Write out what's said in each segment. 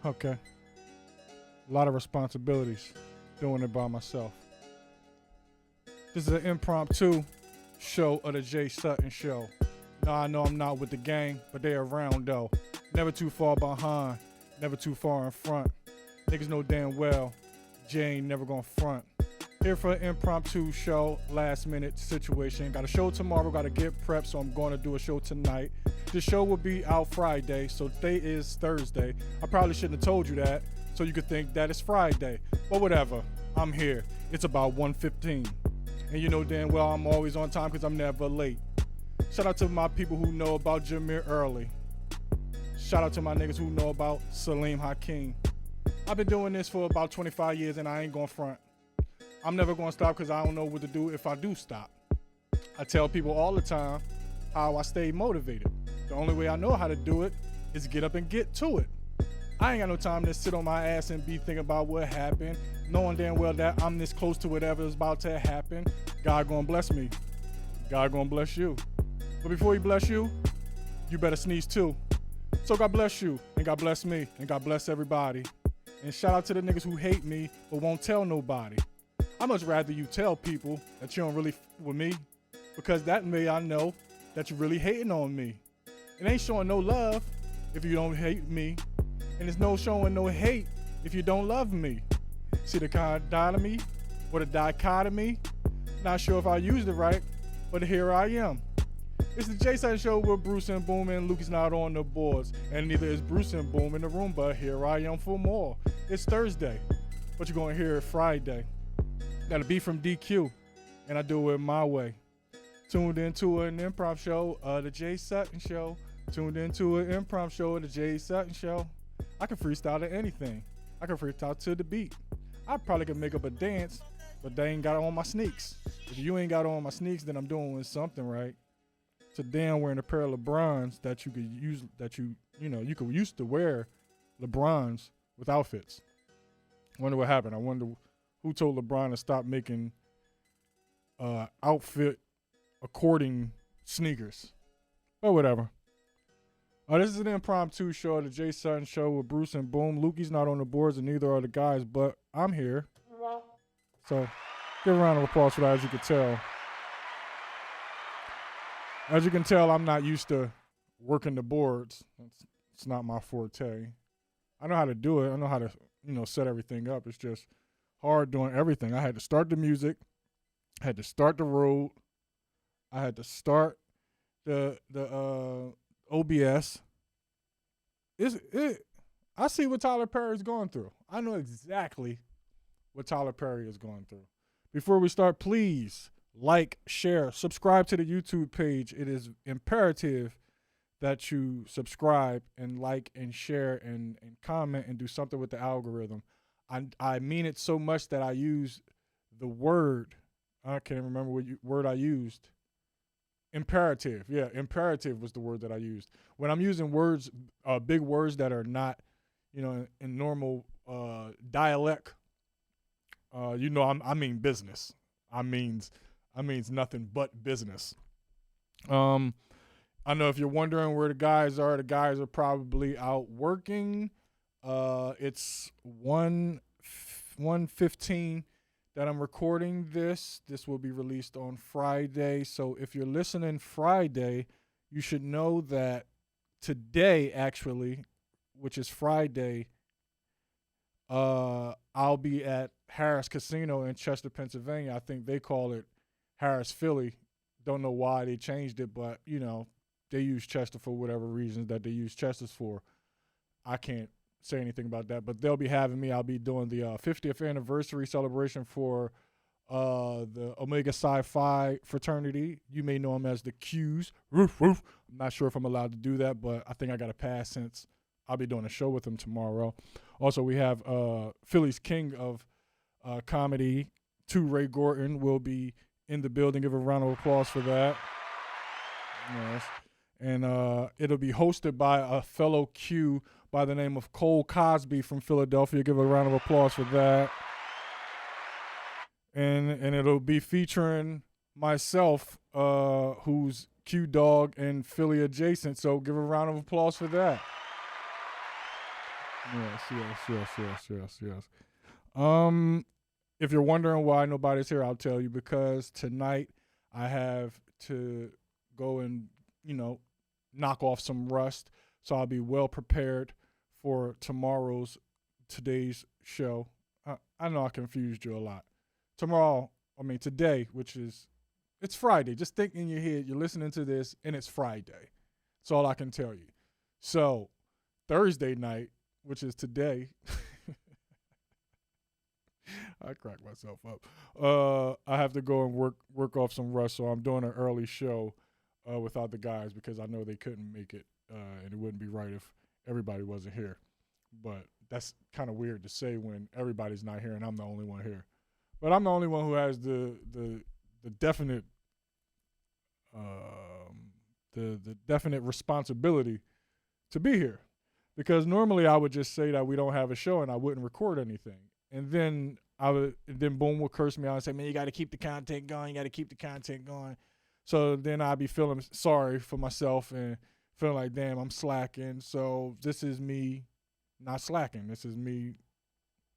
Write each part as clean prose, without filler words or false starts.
Okay. A lot of responsibilities doing it by myself. This is an impromptu show of the Jay Sutton Show. Now I know I'm not with the gang, but they around though. Never too far behind, never too far in front. Niggas know damn well Jay ain't never gonna front. Here for an impromptu show, last minute situation. Got a show tomorrow, gotta get prepped, so I'm gonna do a show tonight. The show will be out Friday, so today is Thursday. I probably shouldn't have told you that, so you could think that it's Friday. But whatever, I'm here. It's about 1:15. And you know damn well I'm always on time because I'm never late. Shout out to my people who know about Jameer Early. Shout out to my niggas who know about Salim Hakeem. I've been doing this for about 25 years and I ain't gonna front. I'm never gonna stop because I don't know what to do if I do stop. I tell people all the time how I stay motivated. The only way I know how to do it is get up and get to it. I ain't got no time to sit on my ass and be thinking about what happened, knowing damn well that I'm this close to whatever is about to happen. God gonna bless me. God gonna bless you. But before he bless you, you better sneeze too. So God bless you, and God bless me, and God bless everybody. And shout out to the niggas who hate me but won't tell nobody. I much rather you tell people that you don't really with me, because that way I know that you're really hating on me. It ain't showing no love if you don't hate me, and it's no showing no hate if you don't love me. See the dichotomy or the dichotomy? Not sure if I used it right, but here I am. It's the Jay Sutton Show with Bruce and Boom, and Luke is not on the boards, and neither is Bruce and Boom in the room, but here I am for more. It's Thursday, but you're going to hear it Friday. Got a beat from DQ, and I do it my way. Tuned into an improv show, the Jay Sutton Show. Tuned into an improv show, the Jay Sutton Show. I can freestyle to anything. I can freestyle to the beat. I probably could make up a dance, but they ain't got on my sneaks. If you ain't got on my sneaks, then I'm doing something right. Today I'm wearing a pair of LeBrons that you could use, that you could used to wear LeBrons with outfits. Wonder what happened. I wonder who told LeBron to stop making outfit according sneakers. But whatever. This is an impromptu show, the Jay Sutton Show with Bruce and Boom. Lukey's not on the boards and neither are the guys, but I'm here. So give a round of applause for that, as you can tell. As you can tell, I'm not used to working the boards. It's not my forte. I know how to do it. I know how to, set everything up. It's just hard doing everything. I had to start the music. I had to start the road. I had to start the OBS. I see what Tyler Perry's going through. I know exactly what Tyler Perry is going through. Before we start, please like, share, subscribe to the YouTube page. It is imperative that you subscribe and like and share and comment and do something with the algorithm. I mean it so much that I use the word. I can't remember what word I used. Imperative. Yeah, imperative was the word that I used. When I'm using words, big words that are not, in normal dialect, I mean business. I means nothing but business. I know if you're wondering where the guys are probably out working. It's 1:15 that I'm recording this. This will be released on Friday. So if you're listening Friday, you should know that today, actually, which is Friday, I'll be at Harris Casino in Chester, Pennsylvania. I think they call it Harris Philly. Don't know why they changed it, but, they use Chester for whatever reasons that they use Chester's for. I can't say anything about that, but they'll be having me. I'll be doing the 50th anniversary celebration for the Omega Psi Phi fraternity. You may know them as the Qs. Roof, roof. I'm not sure if I'm allowed to do that, but I think I got a pass since I'll be doing a show with them tomorrow. Also, we have Philly's king of comedy, Ray Gorton, will be in the building. Give a round of applause for that. Yes. And it'll be hosted by a fellow Q by the name of Cole Cosby from Philadelphia. Give a round of applause for that. And it'll be featuring myself, who's Q Dog and Philly adjacent. So give a round of applause for that. Yes. If you're wondering why nobody's here, I'll tell you, because tonight I have to go and, knock off some rust. So I'll be well prepared for today's show. I know I confused you a lot. Today, it's Friday. Just think in your head, you're listening to this and it's Friday. That's all I can tell you. So Thursday night, which is today, I crack myself up. I have to go and work off some rust, so I'm doing an early show without the guys because I know they couldn't make it, and it wouldn't be right if everybody wasn't here. But that's kind of weird to say when everybody's not here and I'm the only one here. But I'm the only one who has the definite the definite responsibility to be here, because normally I would just say that we don't have a show and I wouldn't record anything, and then Boom would curse me out and say, "Man, you got to keep the content going. You got to keep the content going." So then I'd be feeling sorry for myself and feeling like, damn, I'm slacking. So this is me not slacking. This is me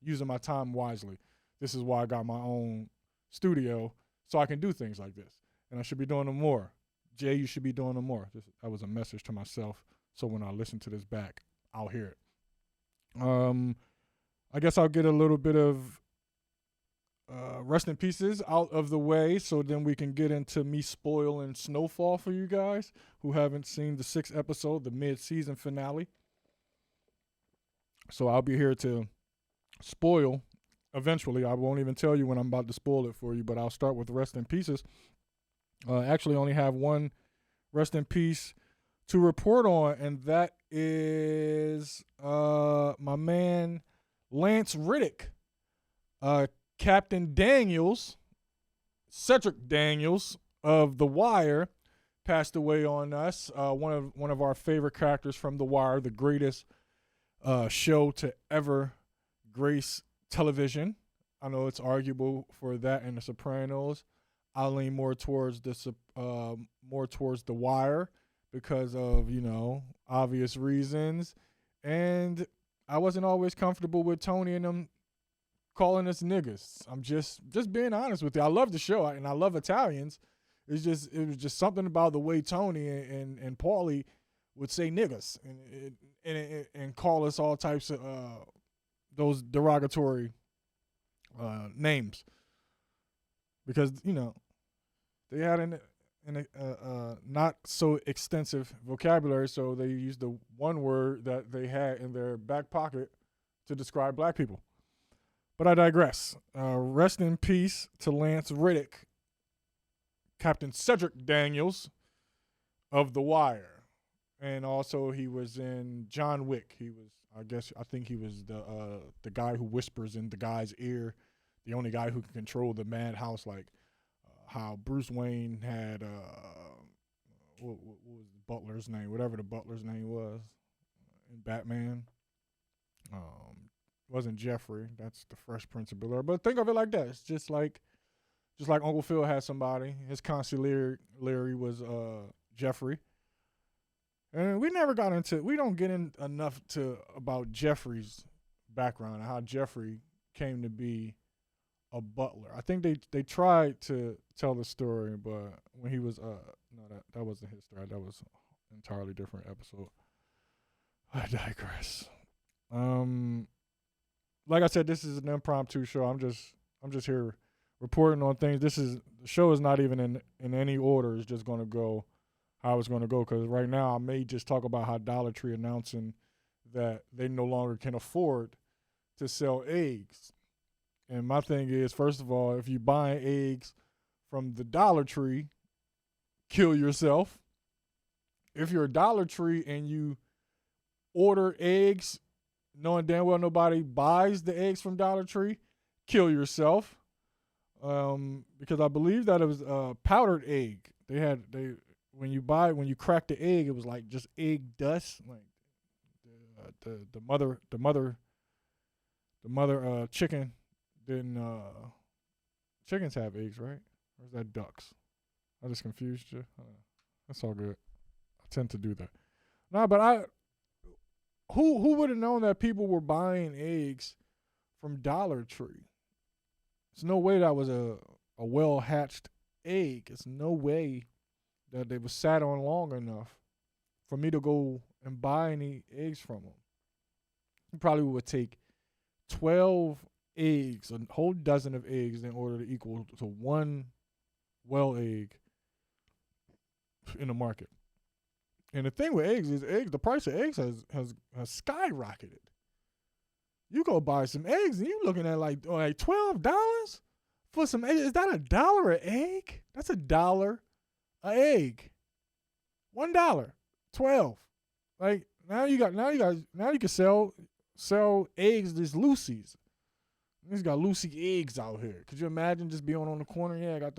using my time wisely. This is why I got my own studio, so I can do things like this. And I should be doing them more. Jay, you should be doing them more. That was a message to myself, so when I listen to this back, I'll hear it. I guess I'll get a little bit of rest in pieces out of the way, so then we can get into me spoiling Snowfall for you guys who haven't seen the 6th episode, the mid-season finale. So I'll be here to spoil eventually. I won't even tell you when I'm about to spoil it for you, but I'll start with rest in pieces. Actually only have one rest in peace to report on, and that is my man Lance Reddick. Captain Daniels, Cedric Daniels of The Wire, passed away on us. One of our favorite characters from The Wire, the greatest show to ever grace television. I know it's arguable for that and The Sopranos. I lean more towards The Wire because of obvious reasons, and I wasn't always comfortable with Tony and them calling us niggas. I'm just being honest with you. I love the show and I love Italians. It was just something about the way Tony and Paulie would say niggas and call us all types of those derogatory names, because they had an not so extensive vocabulary, so they used the one word that they had in their back pocket to describe black people. But I digress. Rest in peace to Lance Reddick, Captain Cedric Daniels of The Wire. And also he was in John Wick. I think he was the guy who whispers in the guy's ear, the only guy who can control the madhouse, like how Bruce Wayne had what was the butler's name? Whatever the butler's name was in Batman. Wasn't Jeffrey. That's the Fresh Prince of Bel-Air. But think of it like that. It's just like Uncle Phil had somebody. His consigliere was Jeffrey. And we don't get in enough about Jeffrey's background and how Jeffrey came to be a butler. I think they tried to tell the story, but when he was that wasn't his story. That was an entirely different episode. I digress. Like I said, this is an impromptu show. I'm just here reporting on things. The show is not even in any order. It's just going to go how it's going to go, because right now I may just talk about how Dollar Tree announcing that they no longer can afford to sell eggs. And my thing is, first of all, if you're buying eggs from the Dollar Tree, kill yourself. If you're a Dollar Tree and you order eggs knowing damn well nobody buys the eggs from Dollar Tree, kill yourself. Because I believe that it was a powdered egg. When you crack the egg, it was like just egg dust. Like the mother chicken didn't. Chickens have eggs, right? Or is that ducks? I just confused you. That's all good. I tend to do that. No, but who would have known that people were buying eggs from Dollar Tree? There's no way that was a well hatched egg. It's no way that they was sat on long enough for me to go and buy any eggs from them. It probably would take 12 eggs, a whole dozen of eggs, in order to equal to one well egg in the market. And the thing with eggs is the price of eggs has skyrocketed. You go buy some eggs and you looking at like $12 for some eggs. Is that $1 an egg? That's $1 an egg. $1. 12. Like now you can sell eggs as Lucy's. He's got Lucy eggs out here. Could you imagine just being on the corner? Yeah, I got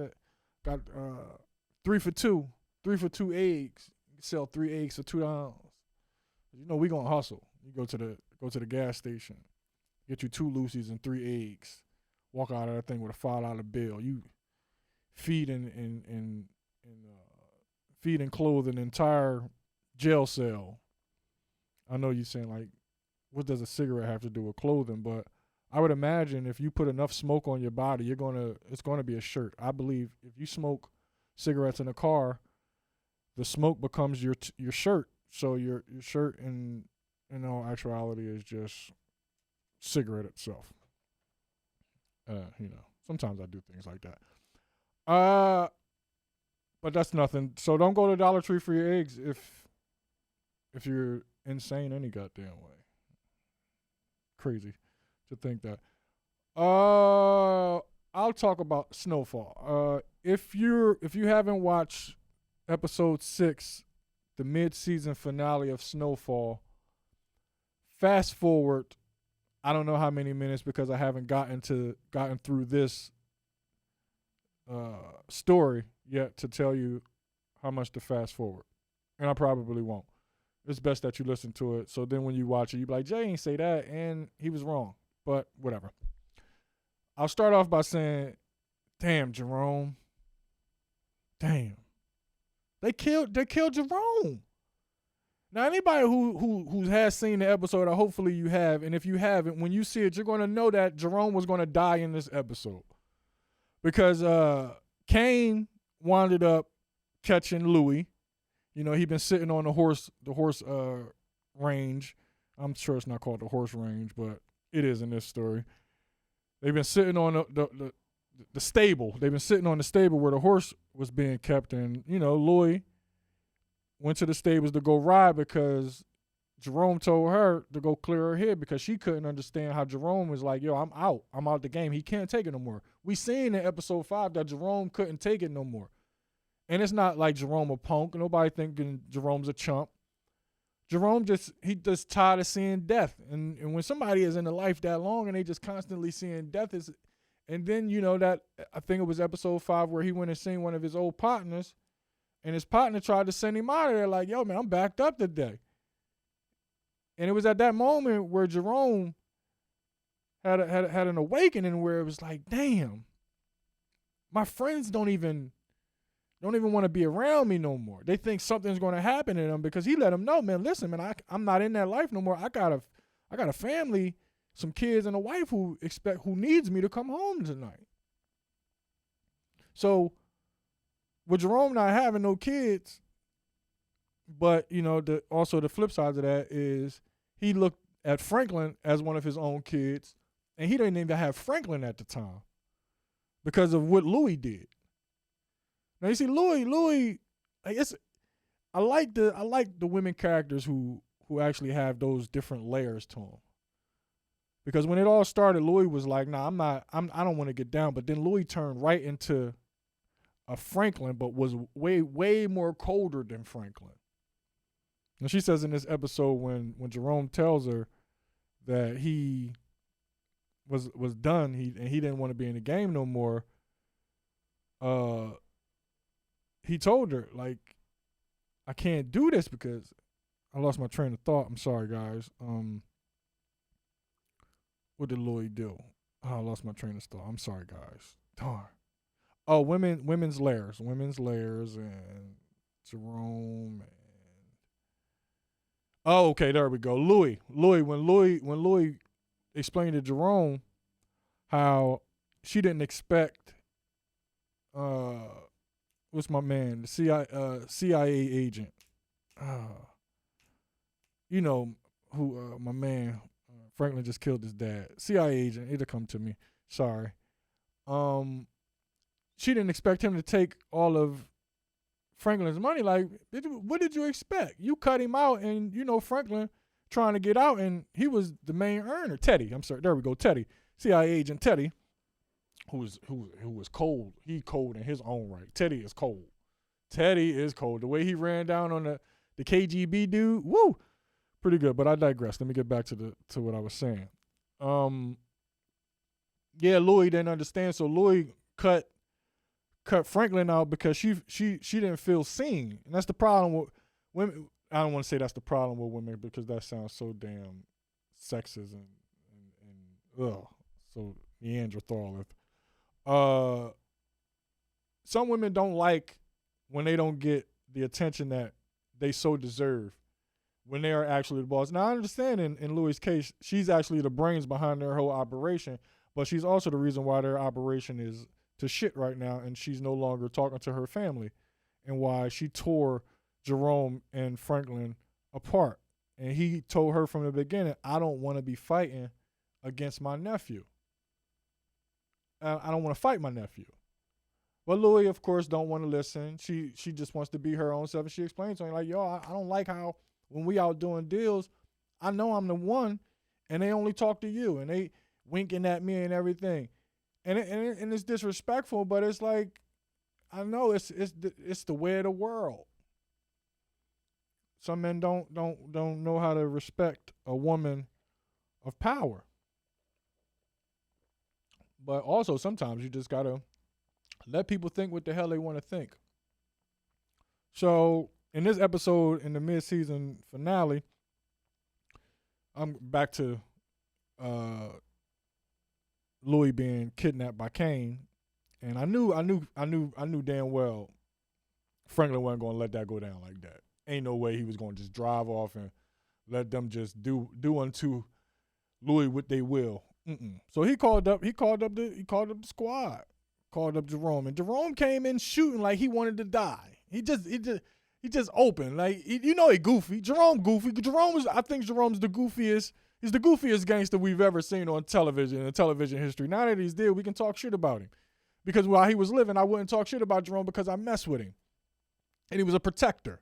3 for 2. 3 for 2 eggs. You can sell 3 eggs for $2. You know we gonna hustle. You go to the gas station, get you 2 Lucy's and 3 eggs. Walk out of that thing with a $5 bill. You feed and clothe an entire jail cell. I know you're saying, like, what does a cigarette have to do with clothing? But I would imagine if you put enough smoke on your body, it's gonna be a shirt. I believe if you smoke cigarettes in a car, the smoke becomes your shirt. So your shirt in all actuality is just cigarette itself. Sometimes I do things like that. But that's nothing. So don't go to Dollar Tree for your eggs if you're insane any goddamn way. Crazy to think that. I'll talk about Snowfall. If you haven't watched episode 6, the mid-season finale of Snowfall, fast forward. I don't know how many minutes because I haven't gotten through this story yet to tell you how much to fast forward, and I probably won't. It's best that you listen to it, so then when you watch it, you be like, Jay ain't say that, and he was wrong. But whatever. I'll start off by saying, damn, Jerome. Damn. They killed Jerome. Now, anybody who has seen the episode, or hopefully you have, and if you haven't, when you see it, you're going to know that Jerome was going to die in this episode. Because Kane wound up catching Louis. You know, he'd been sitting on the horse range. I'm sure it's not called the horse range, but it is in this story. They've been sitting on the stable. They've been sitting on the stable where the horse was being kept, and, Louis went to the stables to go ride because Jerome told her to go clear her head because she couldn't understand how Jerome was like, yo, I'm out the game. He can't take it no more. We seen in episode 5 that Jerome couldn't take it no more. And it's not like Jerome a punk. Nobody thinking Jerome's a chump. Jerome just tired of seeing death. And when somebody is in a life that long and they just constantly seeing death, and then, that I think it was episode 5 where he went and seen one of his old partners, and his partner tried to send him out of there like, yo, man, I'm backed up today. And it was at that moment where Jerome had an awakening where it was like, damn, my friends don't even want to be around me no more. They think something's going to happen to them because he let them know, man, listen, man, I'm not in that life no more. I got a family, some kids, and a wife who needs me to come home tonight. So with Jerome not having no kids, but, also the flip side of that is he looked at Franklin as one of his own kids, and he didn't even have Franklin at the time because of what Louis did. Now you see, Louis, I like the women characters who actually have those different layers to them. Because when it all started, Louis was like, nah, I don't want to get down. But then Louis turned right into a Franklin, but was way, way more colder than Franklin. And she says in this episode when Jerome tells her that he was done, he didn't want to be in the game no more, he told her, like, I can't do this because I lost my train of thought. I'm sorry, guys. What did Louis do? Oh, I lost my train of thought. I'm sorry, guys. Darn. Oh, women's layers, and Jerome, and Oh, okay, there we go. When Louis explained to Jerome how she didn't expect what's my man, the CIA agent. You know who my man Franklin just killed his dad. CIA agent, it'll come to me. Sorry. She didn't expect him to take all of Franklin's money. Like, what did you expect? You cut him out, and Franklin trying to get out, and he was the main earner. Teddy, I'm sorry, there we go. Teddy, CIA agent Teddy, who was cold. He cold in his own right. Teddy is cold. The way he ran down on the KGB dude, woo, pretty good. But I digress. Let me get back to what I was saying. Yeah, Louis didn't understand, so Louis cut Franklin out because she didn't feel seen, and that's the problem with women. I don't want to say that's the problem with women because that sounds so damn sexist and so Neanderthal. Some women don't like when they don't get the attention that they so deserve when they are actually the boss. Now I understand in Louis' case, she's actually the brains behind their whole operation, but she's also the reason why their operation is to shit right now, and she's no longer talking to her family, and why she tore Jerome and Franklin apart. And he told her from the beginning, I don't want to be fighting against my nephew. I don't want to fight my nephew. But Louis, of course, don't want to listen. She just wants to be her own self, and she explains to him, like, yo, I don't like how when we out doing deals, I know I'm the one, and they only talk to you, and they winking at me and everything. And it's disrespectful, but it's like, I know it's the way of the world. Some men don't know how to respect a woman of power. But also sometimes you just gotta let people think what the hell they want to think. So in this episode, in the mid-season finale, I'm back to Louis being kidnapped by Kane, and I knew damn well Franklin wasn't going to let that go down like that. Ain't no way he was going to just drive off and let them just do unto Louis what they will. So he called up the squad, called up Jerome, and Jerome came in shooting like he wanted to die. He just opened like he goofy. Jerome goofy. I think Jerome's the goofiest. He's the goofiest gangster we've ever seen on television in television history. Now that he's dead, we can talk shit about him. Because while he was living, I wouldn't talk shit about Jerome because I messed with him. And he was a protector.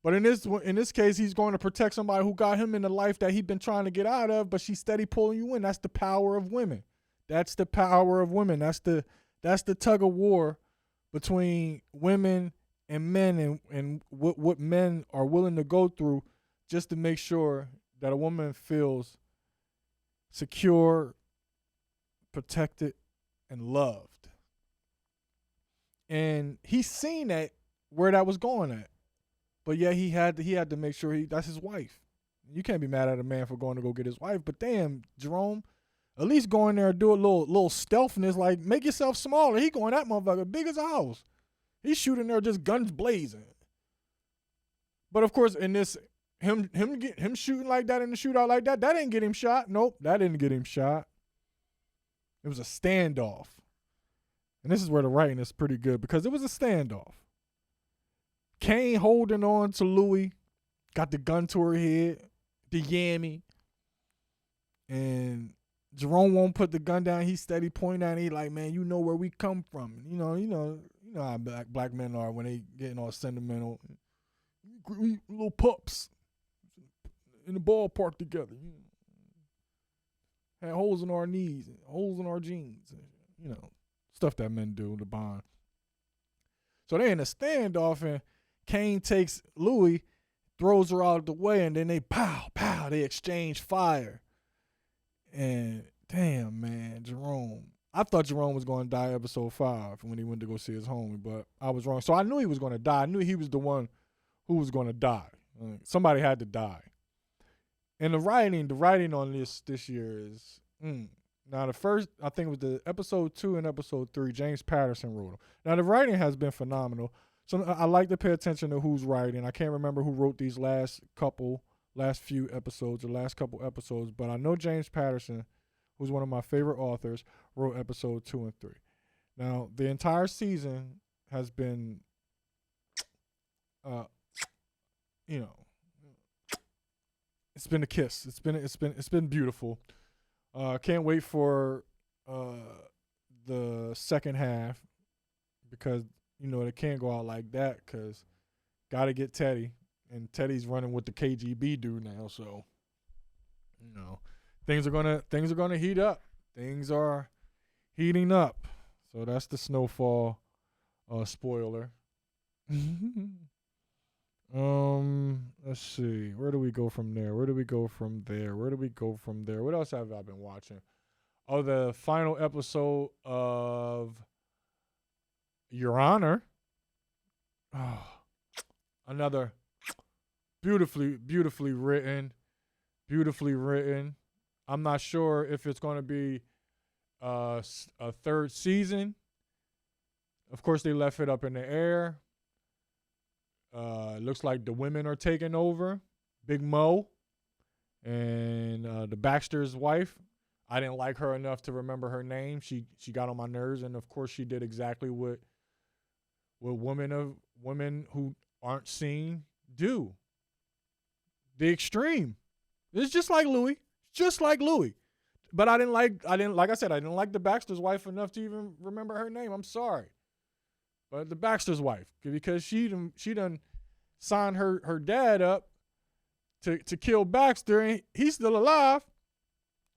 But in this case, he's going to protect somebody who got him in the life that he'd been trying to get out of, but she's steady pulling you in. That's the power of women. That's the power of women. That's the tug of war between women and men, and what men are willing to go through just to make sure that a woman feels secure, protected, and loved. And he's seen that where that was going at. But yeah, he had to make sure that's his wife. You can't be mad at a man for going to go get his wife. But damn, Jerome, at least go in there and do a little stealthiness, like make yourself smaller. He going that motherfucker big as a house. He's shooting there just guns blazing. But of course, in this him shooting like that in the shootout like that didn't get him shot. Nope, that didn't get him shot. It was a standoff. And this is where the writing is pretty good because it was a standoff. Kane holding on to Louis, got the gun to her head, the yammy. And Jerome won't put the gun down. He's steady pointing at it. He like, man, you know where we come from. You know how black men are when they getting all sentimental. We little pups in the ballpark together. Had holes in our knees, holes in our jeans. Stuff that men do to bond. So they in a standoff, and Kane takes Louis, throws her out of the way, and then they pow, pow, they exchange fire. And damn, man, Jerome. I thought Jerome was going to die episode 5 when he went to go see his homie, but I was wrong. So I knew he was going to die. I knew he was the one who was going to die. Somebody had to die. And the writing on this year is, now the first, I think it was the episode 2 and episode 3, James Patterson wrote them. Now the writing has been phenomenal. So I like to pay attention to who's writing. I can't remember who wrote these last couple. last few episodes, the last couple episodes, but I know James Patterson, who's one of my favorite authors, wrote episode 2 and 3. Now, the entire season has been, it's been a kiss. It's been beautiful. Can't wait for the second half because they can't go out like that because got to get Teddy, and Teddy's running with the KGB dude now, so things are gonna heat up. Things are heating up. So that's the Snowfall spoiler. Let's see. Where do we go from there? What else have I been watching? Oh, the final episode of Your Honor. Oh, another beautifully written. I'm not sure if it's going to be a third season. Of course, they left it up in the air. Looks like the women are taking over. Big Mo and the Baxter's wife. I didn't like her enough to remember her name. She got on my nerves, and of course, she did exactly what women who aren't seen do. The extreme. It's just like Louis. But I didn't like the Baxter's wife enough to even remember her name. I'm sorry. But the Baxter's wife, because she done signed her dad up to kill Baxter, and he's still alive.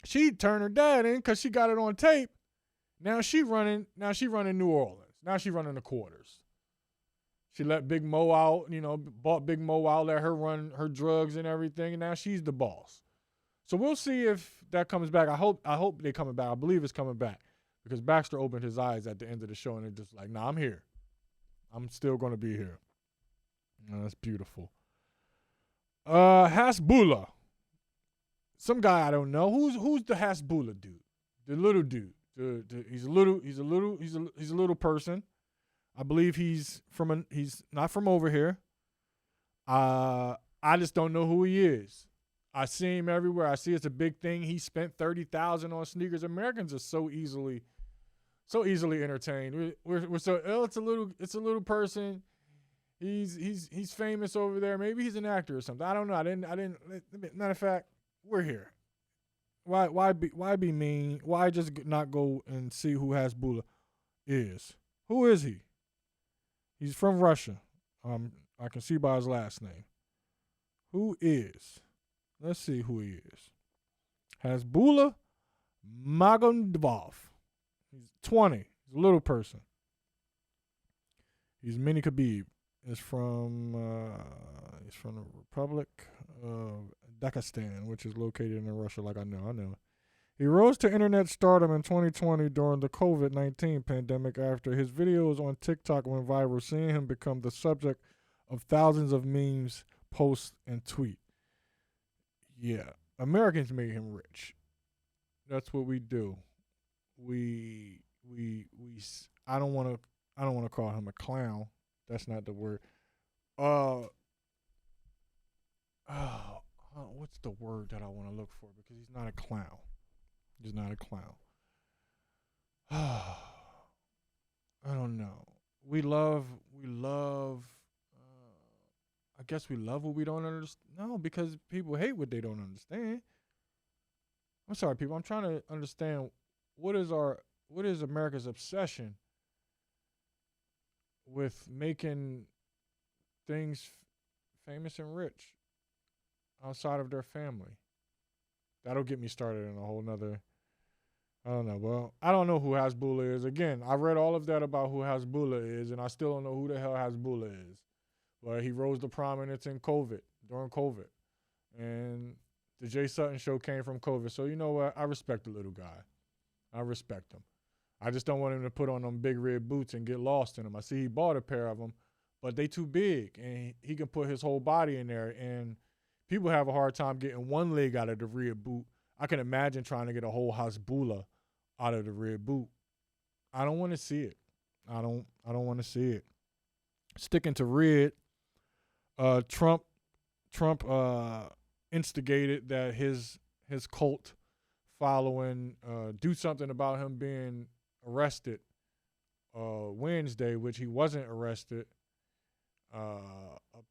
She turned her dad in because she got it on tape. Now she running New Orleans. Now she running the quarters. She let Big Mo out, bought Big Mo out, let her run her drugs and everything, and now she's the boss. So we'll see if that comes back. I hope they coming back. I believe it's coming back because Baxter opened his eyes at the end of the show and they're just like, nah, I'm here. I'm still going to be here. That's beautiful. Hasbulla. Some guy I don't know. Who's the Hasbulla dude? The little dude. He's a little person. I believe he's not from over here. I just don't know who he is. I see him everywhere. I see it's a big thing. He spent $30,000 on sneakers. Americans are so easily entertained. We're so it's a little person. He's famous over there. Maybe he's an actor or something. I don't know. I didn't. Matter of fact, we're here. Why be mean? Why just not go and see who Hasbulla is? Who is he? He's from Russia. I can see by his last name. Who is? Let's see who he is. Hasbulla Magomedov. He's 20. He's a little person. He's Mini Khabib. He's from the Republic of Dagestan, which is located in Russia, like I know. He rose to internet stardom in 2020 during the COVID-19 pandemic after his videos on TikTok went viral, seeing him become the subject of thousands of memes, posts, and tweets. Yeah, Americans made him rich. That's what we do. We I don't want to call him a clown. That's not the word. What's the word that I want to look for? Because he's not a clown. He's not a clown. I don't know. We love. I guess we love what we don't understand. No, because people hate what they don't understand. I'm sorry, people. I'm trying to understand what is America's obsession with making things famous and rich outside of their family. That'll get me started in a whole nother. I don't know. Well, I don't know who Hasbulla is. Again, I read all of that about who Hasbulla is, and I still don't know who the hell Hasbulla is. But he rose to prominence during COVID. And the Jay Sutton Show came from COVID. So you know what? I respect the little guy. I respect him. I just don't want him to put on them big red boots and get lost in them. I see he bought a pair of them, but they too big, and he can put his whole body in there. And people have a hard time getting one leg out of the red boot. I can imagine trying to get a whole Hasbulla out of the red boot. I don't want to see it. I don't want to see it. Sticking to red, Trump instigated that his cult following do something about him being arrested Wednesday, which he wasn't arrested.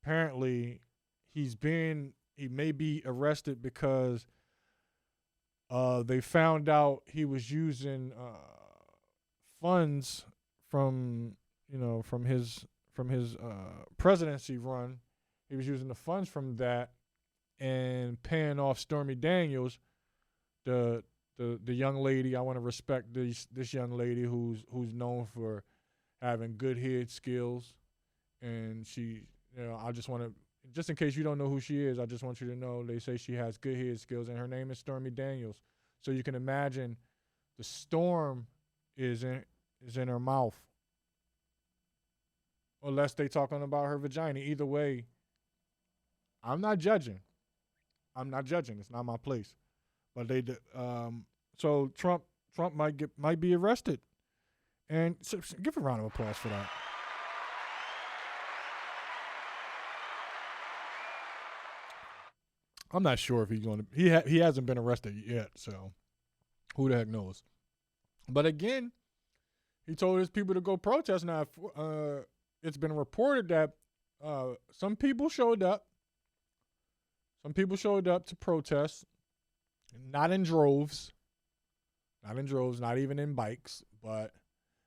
Apparently, he may be arrested because they found out he was using funds from his presidency run. He was using the funds from that and paying off Stormy Daniels, the young lady. I want to respect this young lady who's known for having good head skills, and she, I just want to, just in case you don't know who she is, I just want you to know they say she has good head skills, and her name is Stormy Daniels. So you can imagine the storm is in her mouth, unless they talking about her vagina. Either way, I'm not judging. It's not my place. But so Trump might be arrested, and so give a round of applause for that. I'm not sure if he's going to. He hasn't been arrested yet, so who the heck knows? But again, he told his people to go protest. Now, it's been reported that some people showed up. Some people showed up to protest, not in droves, not even in bikes, but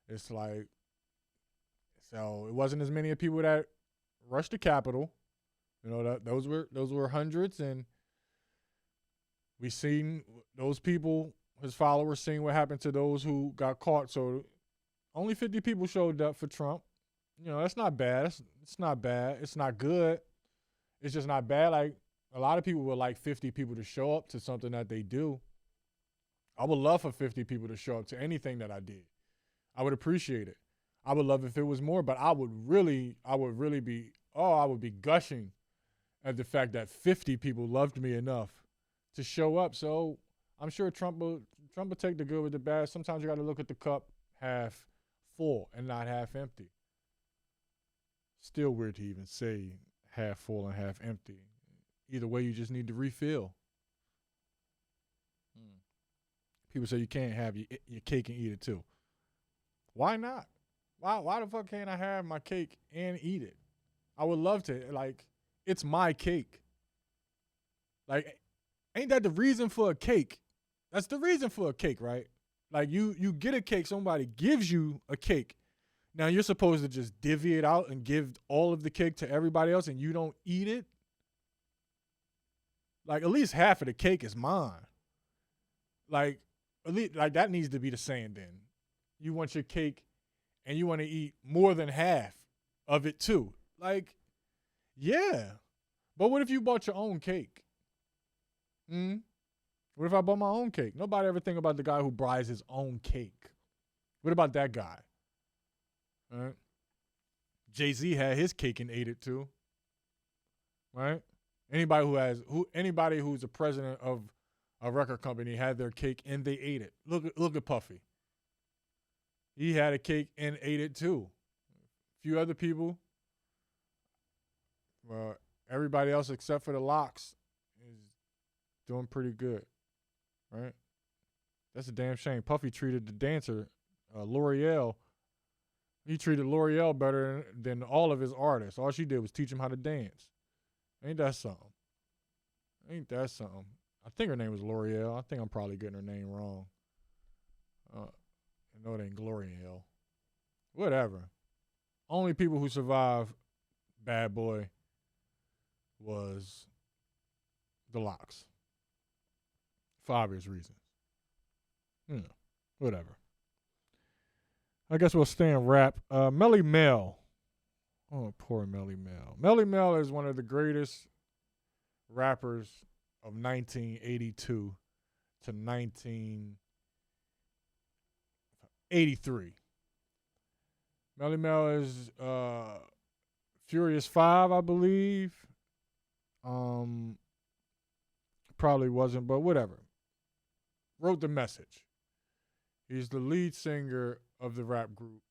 it's like, so it wasn't as many people that rushed the Capitol. Those were hundreds, and we seen those people, his followers, seeing what happened to those who got caught. So only 50 people showed up for Trump. That's not bad. It's not bad. It's not good. It's just not bad. Like, a lot of people would like 50 people to show up to something that they do. I would love for 50 people to show up to anything that I did. I would appreciate it. I would love if it was more, but I would be gushing at the fact that 50 people loved me enough to show up. So I'm sure Trump will take the good with the bad. Sometimes you got to look at the cup half full and not half empty. Still weird to even say half full and half empty. Either way, you just need to refill. People say you can't have your cake and eat it too. Why not? Why the fuck can't I have my cake and eat it? I would love to. Like, it's my cake. Like, ain't that the reason for a cake? That's the reason for a cake, right? Like, you get a cake, somebody gives you a cake. Now, you're supposed to just divvy it out and give all of the cake to everybody else, and you don't eat it? Like, at least half of the cake is mine. Like, at least, like, that needs to be the saying then. You want your cake and you want to eat more than half of it too. Like, yeah. But what if you bought your own cake? What if I bought my own cake? Nobody ever think about the guy who buys his own cake. What about that guy? Right? Jay-Z had his cake and ate it too. Right? Anybody who's a president of a record company had their cake and they ate it. Look at Puffy. He had a cake and ate it too. A few other people. Well, everybody else except for the Locks is doing pretty good. Right? That's a damn shame. Puffy treated the dancer, L'Oreal. He treated L'Oreal better than all of his artists. All she did was teach him how to dance. Ain't that something? I think her name was L'Oreal. I think I'm probably getting her name wrong. No, it ain't Gloriel. Whatever. Only people who survived Bad Boy was the Locks. For obvious reasons. Whatever. I guess we'll stay in rap. Melli Mel. Oh, poor Melli Mel. Melli Mel is one of the greatest rappers of 1982 to 1983. Melli Mel is Furious 5, I believe. Probably wasn't, but whatever. Wrote the message. He's the lead singer of the rap group,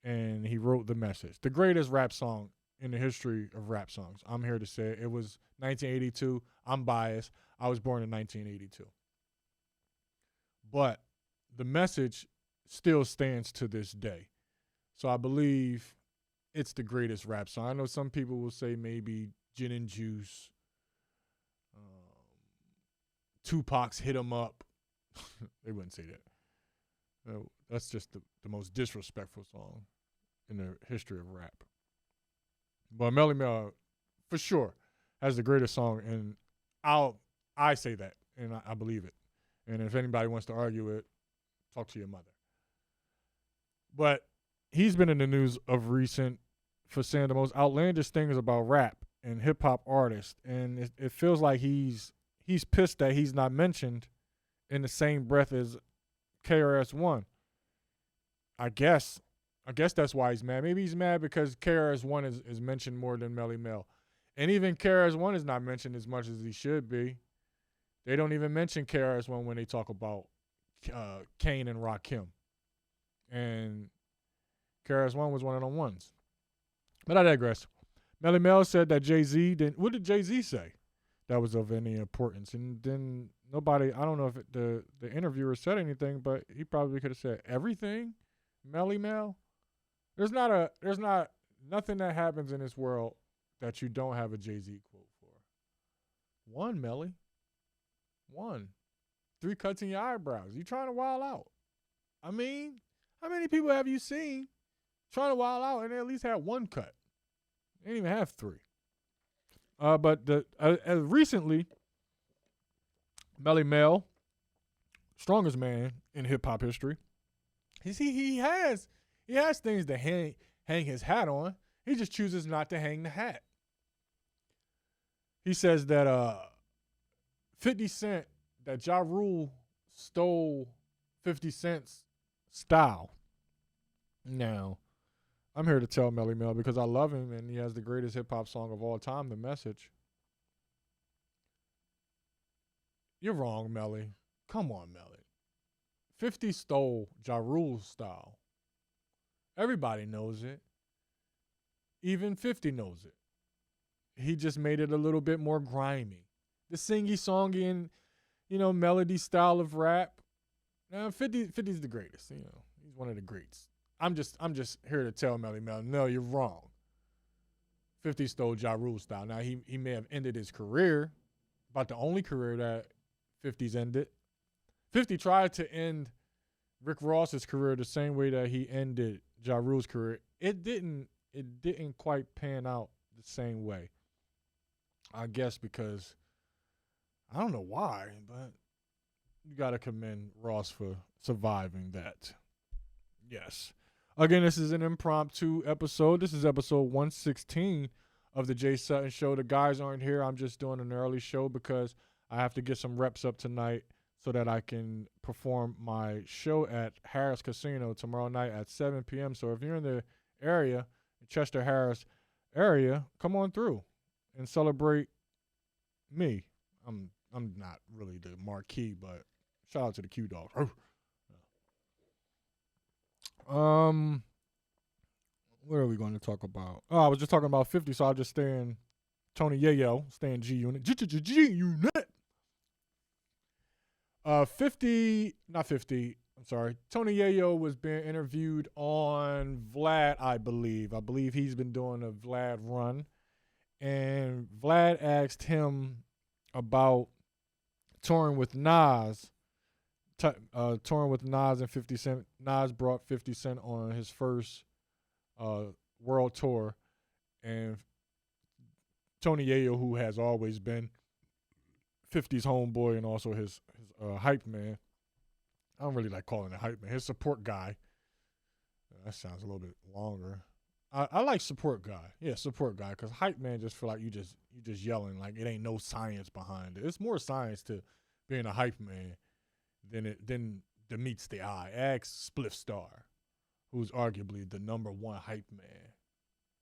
and he wrote the message. The greatest rap song in the history of rap songs. I'm here to say it was 1982. I'm biased. I was born in 1982. But the message still stands to this day. So I believe it's the greatest rap song. I know some people will say maybe Gin and Juice, Tupac's Hit 'Em Up. They wouldn't say that. No, that's just the most disrespectful song in the history of rap. But Melli Mel, for sure, has the greatest song, and I say that, and I believe it. And if anybody wants to argue it, talk to your mother. But he's been in the news of recent for saying the most outlandish things about rap and hip-hop artists, and it feels like he's pissed that he's not mentioned in the same breath as KRS-One. I guess that's why he's mad. Maybe he's mad because KRS-One is mentioned more than Melli Mel. And even KRS-One is not mentioned as much as he should be. They don't even mention KRS-One when they talk about Kane and Rakim. And KRS-One was one of the ones. But I digress. Melli Mel said that Jay-Z didn't. What did Jay-Z say that was of any importance? And then nobody, I don't know if the interviewer said anything, but he probably could have said everything. Melli Mel. There's not nothing that happens in this world that you don't have a Jay-Z quote for. One, Melli. One. 3 cuts in your eyebrows. You trying to wild out. I mean, how many people have you seen trying to wild out and they at least had 1 cut? They didn't even have 3. But recently, Melli Mel, strongest man in hip-hop history, he has things to hang his hat on. He just chooses not to hang the hat. He says that 50 Cent, that Ja Rule stole 50 Cent's style. Now, I'm here to tell Melli Mel because I love him and he has the greatest hip-hop song of all time, The Message. You're wrong, Melli. Come on, Melli. 50 stole Ja Rule's style. Everybody knows it. Even 50 knows it. He just made it a little bit more grimy. The singy-songy and, melody style of rap. Now, 50's the greatest. He's one of the greats. I'm just here to tell Melli Mel, no, you're wrong. 50 stole Ja Rule's style. Now, he may have ended his career, about the only career that 50's ended. 50 tried to end Rick Ross's career the same way that he ended Ja Rule's career. It didn't quite pan out the same way. I guess because I don't know why, but you got to commend Ross for surviving that. Yes. Again, this is an impromptu episode. This is episode 116 of the Jay Sutton Show. The guys aren't here. I'm just doing an early show because I have to get some reps up tonight so that I can perform my show at Harris Casino tomorrow night at 7 p.m. So if you're in the area, Chester Harris area, come on through and celebrate me. I'm not really the marquee, but shout out to the Q Dogs. What are we going to talk about? Oh, I was just talking about 50, so I'll just stay in Tony Yayo, stay in G Unit. G Unit. 50, not 50, I'm sorry. Tony Yayo was being interviewed on Vlad, I believe. I believe he's been doing a Vlad run. And Vlad asked him about touring with Nas. Touring with Nas and 50 Cent. Nas brought 50 Cent on his first world tour. And Tony Yayo, who has always been 50's homeboy and also his hype man. I don't really like calling it hype man. His support guy. That sounds a little bit longer. I like support guy. Yeah, support guy. Because hype man just feel like you just yelling. Like it ain't no science behind it. It's more science to being a hype man than the meets the eye. Ask Spliff Star, who's arguably the number one hype man.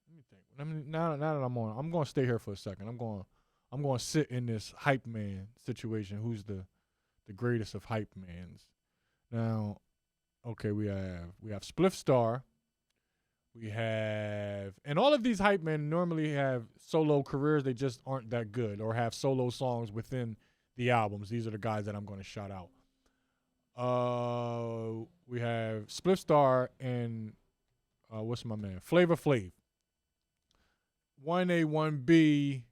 Let me think. Now that I'm on, I'm going to stay here for a second. I'm going to sit in this hype man situation. Who's the greatest of hype mans? Now, okay, we have Spliff Star, We have, and all of these hype men normally have solo careers. They just aren't that good or have solo songs within the albums. These are the guys that I'm going to shout out. We have Spliff Star and what's my man? Flavor Flav. 1A, 1B,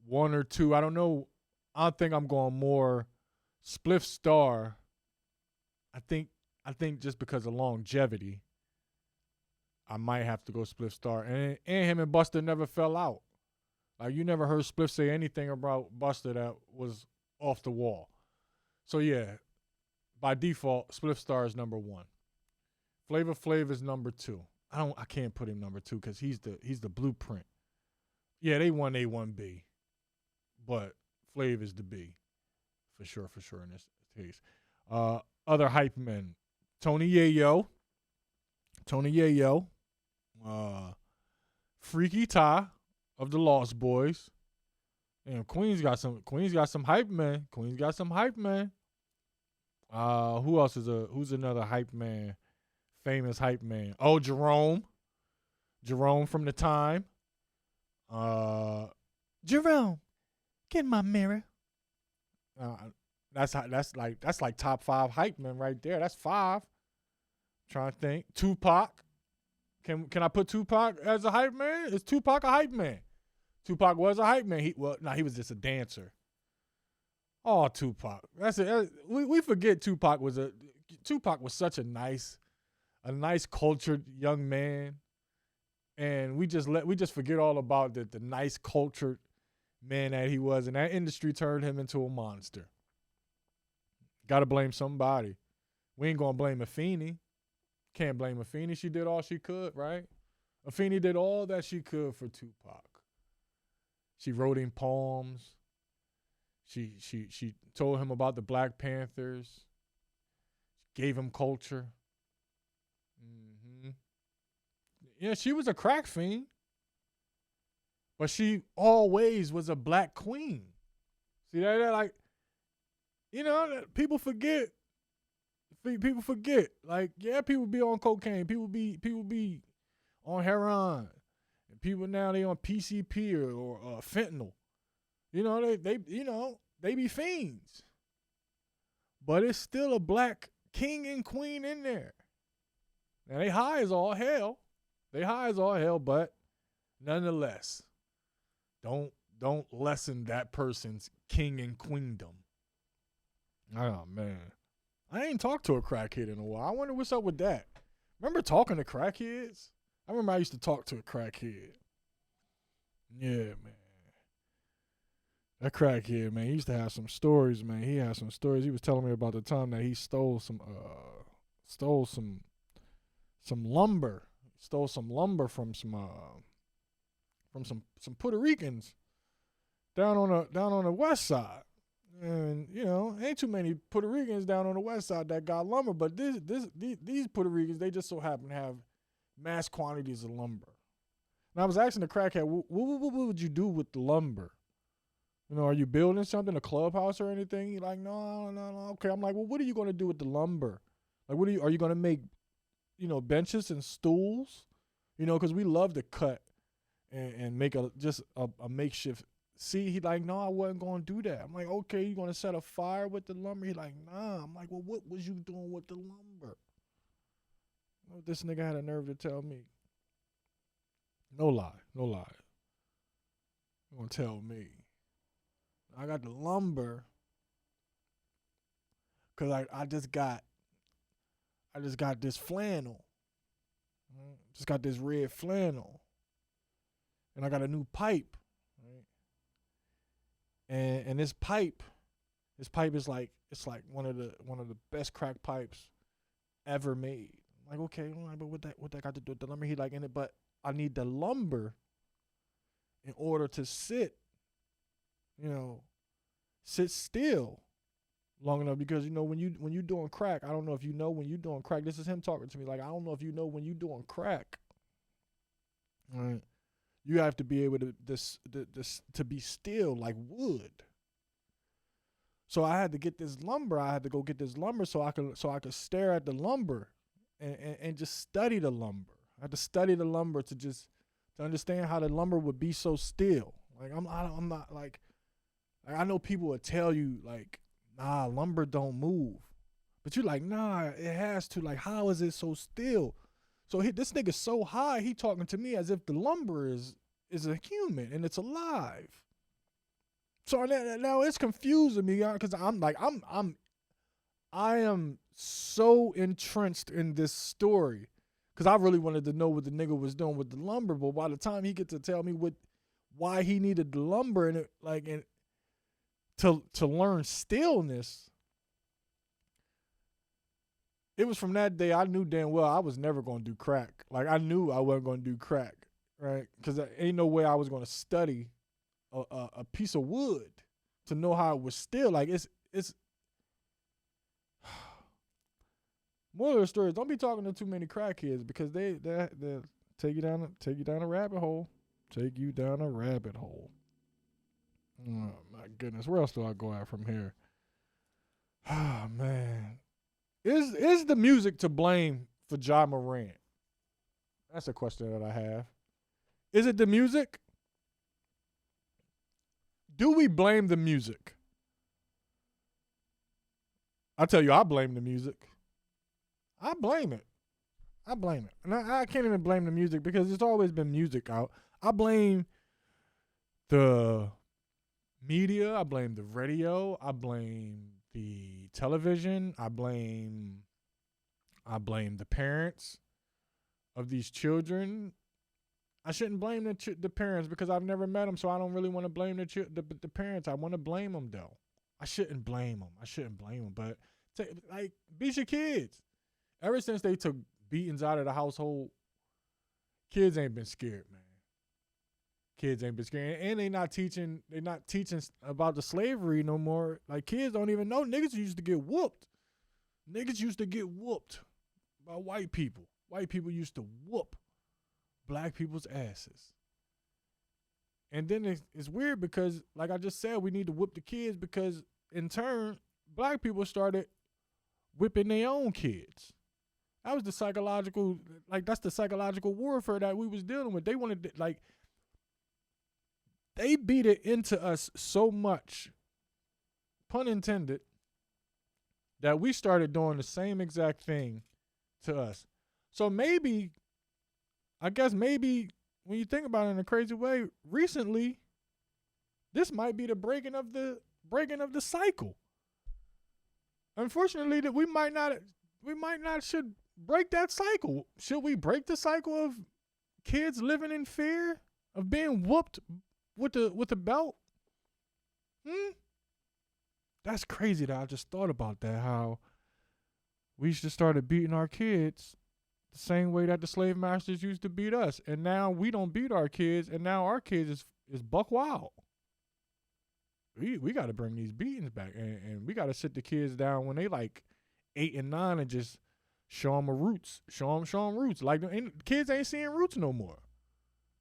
1 or 2. I don't know. I think I'm going more Spliff Star. I think just because of longevity, I might have to go Spliff Star. And him and Busta never fell out. Like, you never heard Spliff say anything about Busta that was off the wall. So yeah, by default, Spliff Star is number 1. Flavor Flav is number 2. I can't put him number 2 because he's the blueprint. Yeah, they 1A, 1B, but Flav is the B, for sure in this case. Other hype men, Tony Yayo, Freaky Ty of the Lost Boys. And Queens got some hype men. Who else who's another hype man? Famous hype man. Oh, Jerome from The Time. Jerome, get my mirror. That's like top 5 hype men right there. That's 5. Trying to think. Tupac. Can I put Tupac as a hype man? Is Tupac a hype man? Tupac was a hype man. He was just a dancer. Oh, Tupac. That's it. We forget Tupac was such a nice cultured young man. And we just forget all about the nice cultured man that he was, and that industry turned him into a monster. Gotta blame somebody. We ain't gonna blame Afeni. Can't blame Afeni. She did all she could, right? Afeni did all that she could for Tupac. She wrote him poems. She told him about the Black Panthers. Gave him culture. Yeah, she was a crack fiend, but she always was a black queen. See that? Like, people forget. People forget. Like, yeah, people be on cocaine. People be on heroin. And people now they on PCP or fentanyl. They be fiends. But it's still a black king and queen in there. Now they high as all hell. But nonetheless, don't lessen that person's king and queendom. Oh, man. I ain't talked to a crackhead in a while. I wonder what's up with that. Remember talking to crackheads? I remember I used to talk to a crackhead. Yeah, man. That crackhead, man, he used to have some stories, man. He had some stories. He was telling me about the time that he stole some lumber. Stole some lumber from some Puerto Ricans down on the west side. And ain't too many Puerto Ricans down on the west side that got lumber, but these Puerto Ricans, they just so happen to have mass quantities of lumber. And I was asking the crackhead, what would you do with the lumber? Are you building something, a clubhouse or anything? He's like, no. Okay, I'm like, well, what are you going to do with the lumber? Like, are you going to make benches and stools, because we love to cut and make a makeshift. See, he like, no, I wasn't going to do that. I'm like, okay, you going to set a fire with the lumber? He like, nah. I'm like, well, what was you doing with the lumber? This nigga had a nerve to tell me. No lie. You going to tell me. I got the lumber because I just got this flannel. Just got this red flannel. And I got a new pipe. Right? And this pipe is like, it's like one of the best crack pipes ever made. I'm like, okay, but what that got to do with the lumber? He like in it, but I need the lumber in order to sit still long enough, because when you doing crack, I don't know if you know when you doing crack. This is him talking to me. Like, I don't know if you know when you doing crack. Right? You have to be able to to be still like wood. So I had to get this lumber. I had to go get this lumber so I could stare at the lumber and just study the lumber. I had to study the lumber to understand how the lumber would be so still. Like I'm not like I know people would tell you like, nah, lumber don't move, but you're like, nah, it has to. Like, how is it so still? So this nigga's so high, he talking to me as if the lumber is a human and it's alive. So now it's confusing me, because I am so entrenched in this story, because I really wanted to know what the nigga was doing with the lumber. But by the time he get to tell me why he needed the lumber and to learn stillness, it was from that day I knew damn well I was never going to do crack. Like, I knew I wasn't going to do crack, right? Because there ain't no way I was going to study a piece of wood to know how it was still. Like, it's moral of the story is, don't be talking to too many crackheads, because they take you down a rabbit hole. Take you down a rabbit hole. Oh my goodness, where else do I go out from here? Oh man, is the music to blame for Ja Morant? That's a question that I have. Is it the music? Do we blame the music? I tell you, I blame the music. I blame it. And I can't even blame the music, because there's always been music out. I blame the media. I blame the radio. I blame the television. I blame the parents of these children. I shouldn't blame the parents, because I've never met them, so I don't really want to blame the parents. I want to blame them, though. I shouldn't blame them. But beat your kids. Ever since they took beatings out of the household, kids ain't been scared, man. Kids ain't been scared. And they're not teaching about the slavery no more. Like, kids don't even know. Niggas used to get whooped. Niggas used to get whooped by white people. White people used to whoop black people's asses. And then it's weird, because, like I just said, we need to whoop the kids, because in turn, black people started whipping their own kids. That was the psychological, that's the psychological warfare that we was dealing with. They wanted to, they beat it into us so much, pun intended, that we started doing the same exact thing to us. So maybe when you think about it in a crazy way, recently, this might be the breaking of the cycle. Unfortunately, that we might not should break that cycle. Should we break the cycle of kids living in fear of being whooped with the belt? That's crazy that I just thought about that, how we just started beating our kids the same way that the slave masters used to beat us. And now we don't beat our kids, and now our kids is buck wild. We got to bring these beatings back, and we got to sit the kids down when they like 8 and 9 and just show them roots. Show them roots. Like, kids ain't seeing roots no more.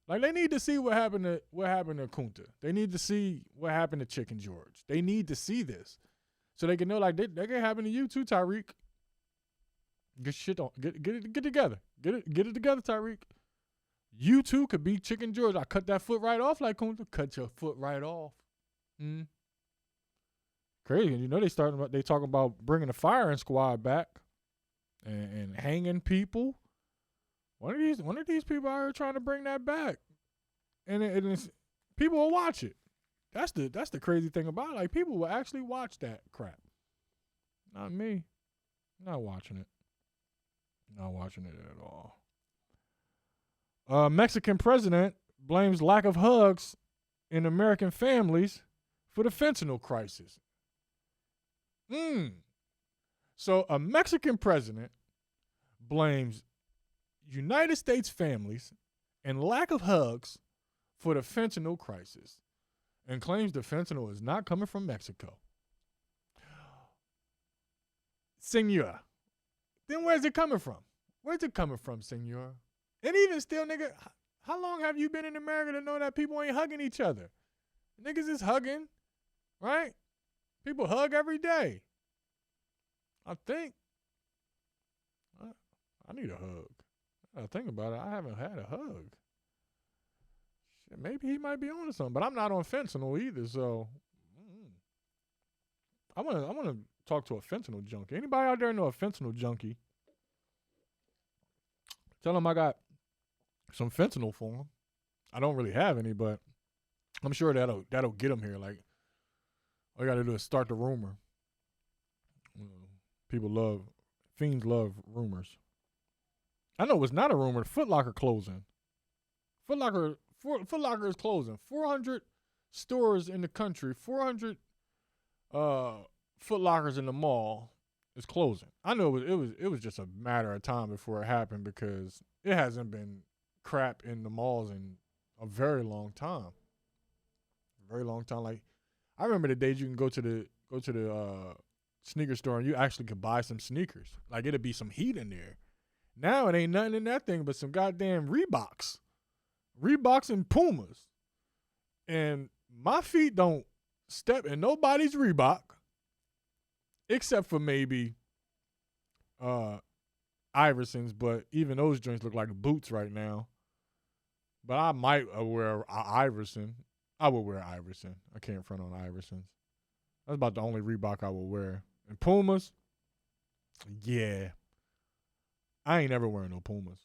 Like, they need to see what happened to Kunta. They need to see what happened to Chicken George. They need to see this, so they can know, like, that can happen to you too, Tyreek. Get shit on. Get it together. Get it together, Tyreek. You too could be Chicken George. I cut that foot right off like Kunta. Cut your foot right off. Crazy. You know, they talking about bringing the firing squad back and hanging people. One of these people out here trying to bring that back, and it's, people will watch it. That's the crazy thing about it. Like, people will actually watch that crap. Not me. Not watching it. Not watching it at all. Mexican president blames lack of hugs in American families for the fentanyl crisis. So a Mexican president blames United States families and lack of hugs for the fentanyl crisis, and claims the fentanyl is not coming from Mexico. Senor, then where's it coming from? Where's it coming from, senor? And even still, nigga, how long have you been in America to know that people ain't hugging each other? Niggas is hugging, right? People hug every day. I think. I need a hug. I think about it. I haven't had a hug. Shit, maybe he might be on to something, but I'm not on fentanyl either. So I want to talk to a fentanyl junkie. Anybody out there know a fentanyl junkie? Tell him I got some fentanyl for him. I don't really have any, but I'm sure that'll get him here. Like, all I got to do is start the rumor. Fiends love rumors. I know it's not a rumor. Foot Locker closing. Foot Locker is closing. 400 stores in the country. 400 Foot Lockers in the mall is closing. I know it was just a matter of time before it happened because it hasn't been crap in the malls in a very long time. Very long time. Like, I remember the days you can go to the sneaker store and you actually could buy some sneakers. Like, it'd be some heat in there. Now it ain't nothing in that thing but some goddamn Reeboks and Pumas. And my feet don't step in nobody's Reebok except for maybe Iverson's, but even those joints look like boots right now. But I might wear Iverson. I would wear Iverson. I can't front on Iverson's. That's about the only Reebok I will wear. And Pumas, yeah. I ain't never wearing no Pumas.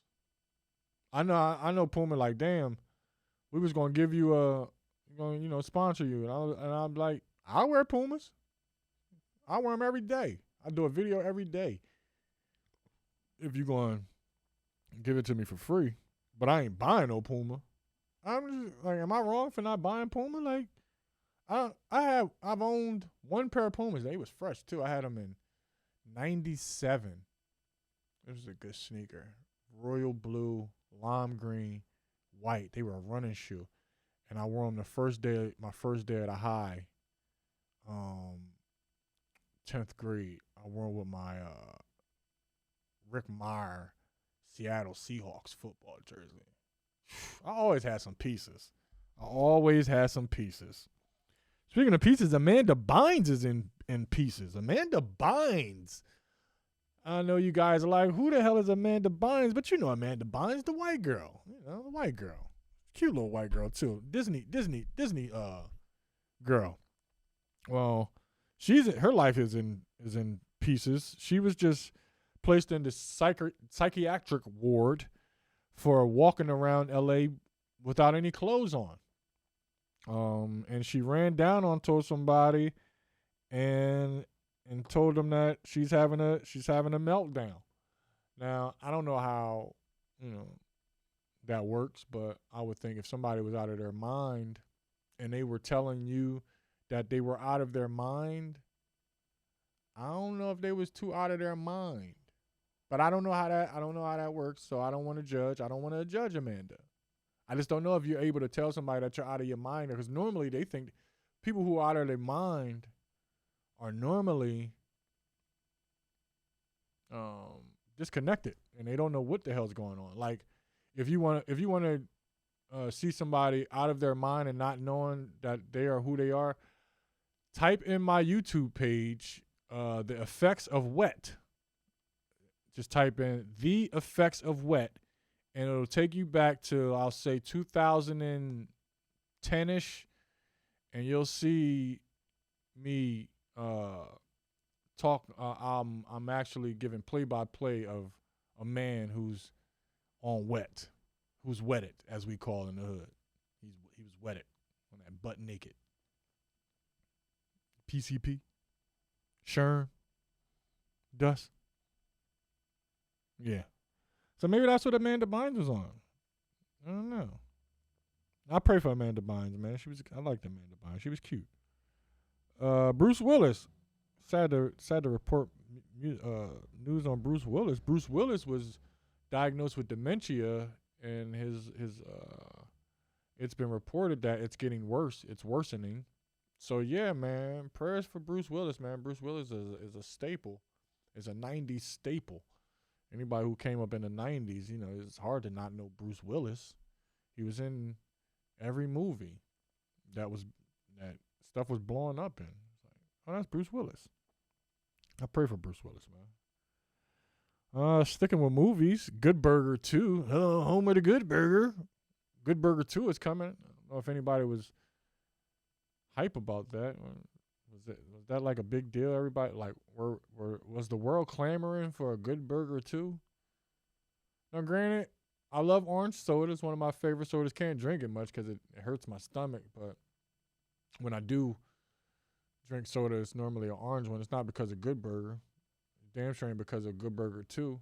I know Puma like, damn, we was gonna give you sponsor you, and I'm like, I wear Pumas. I wear them every day. I do a video every day. If you going to give it to me for free, but I ain't buying no Puma. I'm just like, am I wrong for not buying Puma? Like, I've owned one pair of Pumas. They was fresh too. I had them in '97. It was a good sneaker. Royal blue, lime green, white. They were a running shoe. And I wore them my first day at a high, 10th grade. I wore them with my Rick Meyer Seattle Seahawks football jersey. I always had some pieces. Speaking of pieces, Amanda Bynes is in pieces. Amanda Bynes. I know you guys are like, who the hell is Amanda Bynes? But you know Amanda Bynes, the white girl. The white girl. Cute little white girl, too. Disney girl. Well, her life is in pieces. She was just placed in the psychiatric ward for walking around L.A. without any clothes on. And she ran down onto somebody and told them that she's having a meltdown. Now, I don't know how, that works, but I would think if somebody was out of their mind and they were telling you that they were out of their mind, I don't know if they was too out of their mind. But I don't know how that works, so I don't want to judge. I don't want to judge Amanda. I just don't know if you're able to tell somebody that you're out of your mind, because normally they think people who are out of their mind are normally disconnected and they don't know what the hell's going on. Like, if you want to see somebody out of their mind and not knowing that they are who they are, type in my YouTube page the effects of wet. Just type in the effects of wet, and it'll take you back to, I'll say, 2010-ish, and you'll see me talk. I'm actually giving play-by-play of a man who's on wet, who's wetted, as we call in the hood. He was wetted on that butt naked. PCP, Sherm, Dust. Yeah. So maybe that's what Amanda Bynes was on. I don't know. I pray for Amanda Bynes, man. I liked Amanda Bynes. She was cute. Bruce Willis. Sad to report news on Bruce Willis. Bruce Willis was diagnosed with dementia, and his it's been reported that it's getting worse. It's worsening. So yeah, man. Prayers for Bruce Willis, man. Bruce Willis is a staple. Is a 90s staple. Anybody who came up in the 90s, it's hard to not know Bruce Willis. He was in every movie that stuff was blowing up in. It's like, oh, that's Bruce Willis. I pray for Bruce Willis, man. Sticking with movies, Good Burger 2. Home of the Good Burger. Good Burger 2 is coming. I don't know if anybody was hype about that. Was that like a big deal? Everybody like was the world clamoring for a Good Burger 2? Now, granted, I love orange soda. It's one of my favorite sodas. Can't drink it much because it hurts my stomach. But when I do drink soda, it's normally an orange one. It's not because of Good Burger. Damn sure ain't because of Good Burger 2.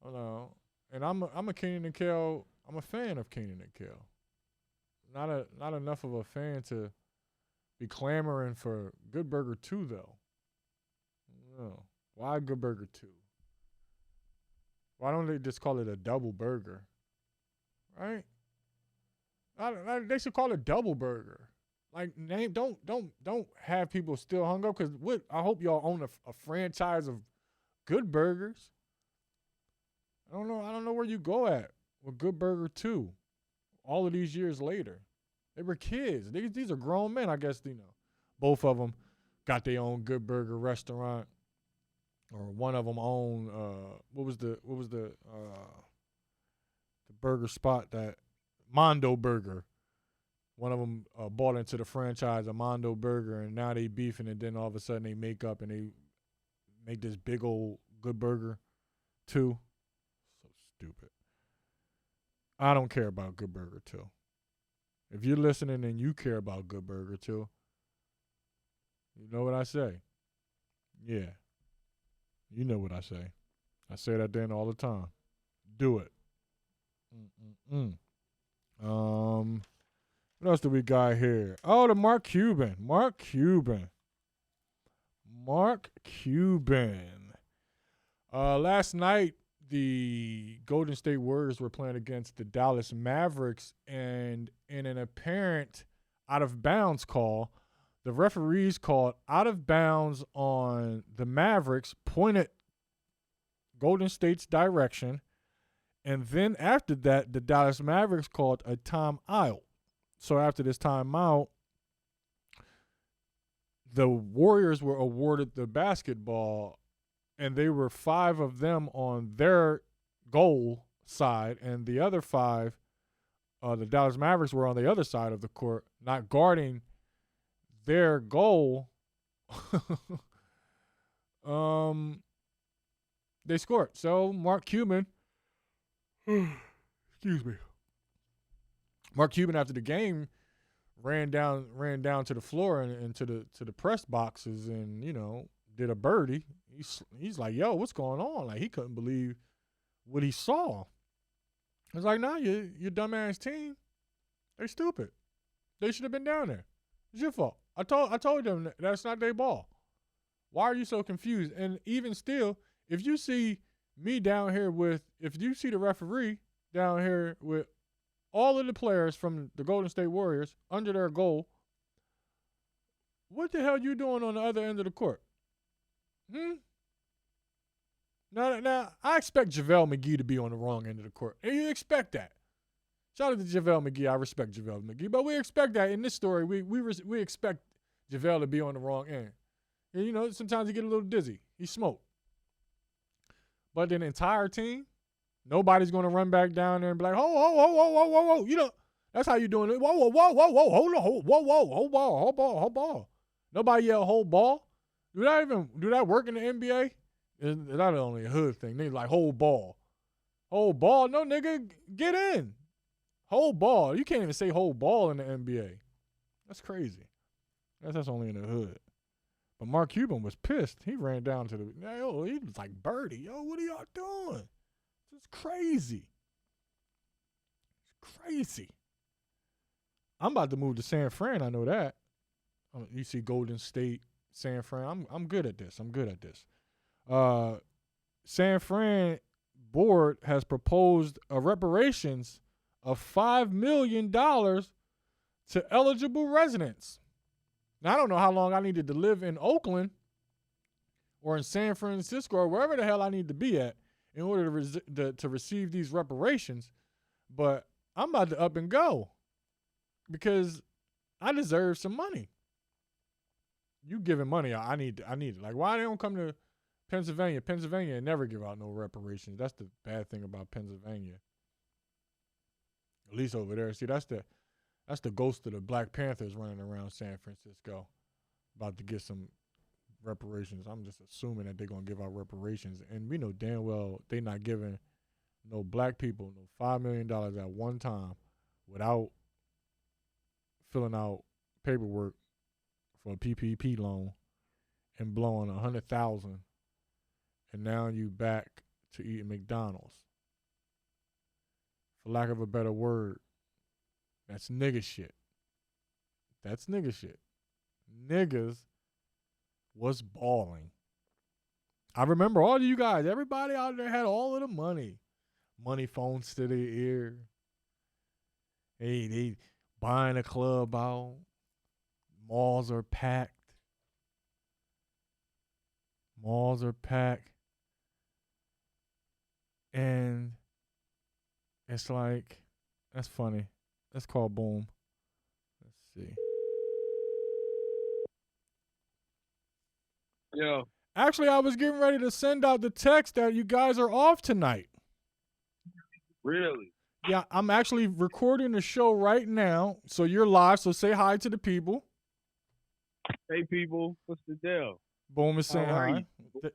I don't know. And I'm a Keenan and Kel. I'm a fan of Keenan and Kel. Not enough of a fan to be clamoring for Good Burger 2 though. No. Why Good Burger 2? Why don't they just call it a double burger? Right? They should call it double burger. Like, don't have people still hung up, because I hope y'all own a franchise of Good Burgers. I don't know where you go at with Good Burger 2 all of these years later. They were kids. These are grown men, I guess, both of them got their own Good Burger restaurant, or one of them owned what was the burger spot, that Mondo Burger. One of them bought into the franchise of Mondo Burger, and now they beefing, and then all of a sudden they make up and they make this big old Good Burger 2. So stupid. I don't care about Good Burger 2. If you're listening and you care about Good Burger 2, you know what I say. Yeah. You know what I say. I say that then all the time. Do it. What else do we got here? Oh, the Mark Cuban. Last night, the Golden State Warriors were playing against the Dallas Mavericks, and in an apparent out-of-bounds call, the referees called out of bounds on the Mavericks, pointed Golden State's direction, and then after that, the Dallas Mavericks called a timeout. So after this timeout, the Warriors were awarded the basketball, and they were 5 of them on their goal side, and the other 5, the Dallas Mavericks, were on the other side of the court, not guarding their goal. They scored. So Mark Cuban, excuse me. Mark Cuban, after the game, ran down to the floor and to the press boxes, and did a birdie. He's like, "Yo, what's going on?" Like, he couldn't believe what he saw. I was like, "Nah, your dumbass team, they stupid. They should have been down there. It's your fault. I told them that's not their ball. Why are you so confused?" And even still, if you see me down here if you see the referee down here with all of the players from the Golden State Warriors under their goal, what the hell you doing on the other end of the court? Now, I expect JaVale McGee to be on the wrong end of the court. And you expect that. Shout out to JaVale McGee. I respect JaVale McGee. But we expect that in this story. We expect JaVale to be on the wrong end. And, sometimes he get a little dizzy. He smoked. But the entire team, nobody's going to run back down there and be like, whoa. That's how you doing it. Whoa, hold ball. Nobody yell hold ball. Do that work in the NBA? Is that only a hood thing? They like hold ball. Hold ball? No, nigga, get in. Hold ball. You can't even say hold ball in the NBA. That's crazy. That's only in the hood. But Mark Cuban was pissed. He ran down to he was like, "Birdie, yo, what are y'all doing? It's crazy. It's crazy." I'm about to move to San Fran. I know that. You see Golden State, San Fran. I'm good at this. San Fran board has proposed a reparations of $5 million to eligible residents. Now, I don't know how long I needed to live in Oakland or in San Francisco or wherever the hell I need to be at in order to receive these reparations, but I'm about to up and go because I deserve some money. You giving money, I need it. Like, why they don't come to Pennsylvania never give out no reparations. That's the bad thing about Pennsylvania. At least over there. See, that's the ghost of the Black Panthers running around San Francisco, about to get some reparations. I'm just assuming that they're gonna give out reparations, and we know damn well they not giving no black people no $5 million at one time without filling out paperwork for a PPP loan and blowing $100,000, and now you back to eating McDonald's. For lack of a better word, that's nigga shit. That's nigga shit. Niggas was balling. I remember all of you guys, everybody out there had all of the money. Money phones to their ear. Hey, they buying a club out. Malls are packed. And it's like, that's funny. Let's call Boom. Let's see. Yeah. Actually, I was getting ready to send out the text that you guys are off tonight. Really? Yeah, I'm actually recording the show right now, so you're live, so say hi to the people. Hey, people. What's the deal? Boom is saying How are hi. you?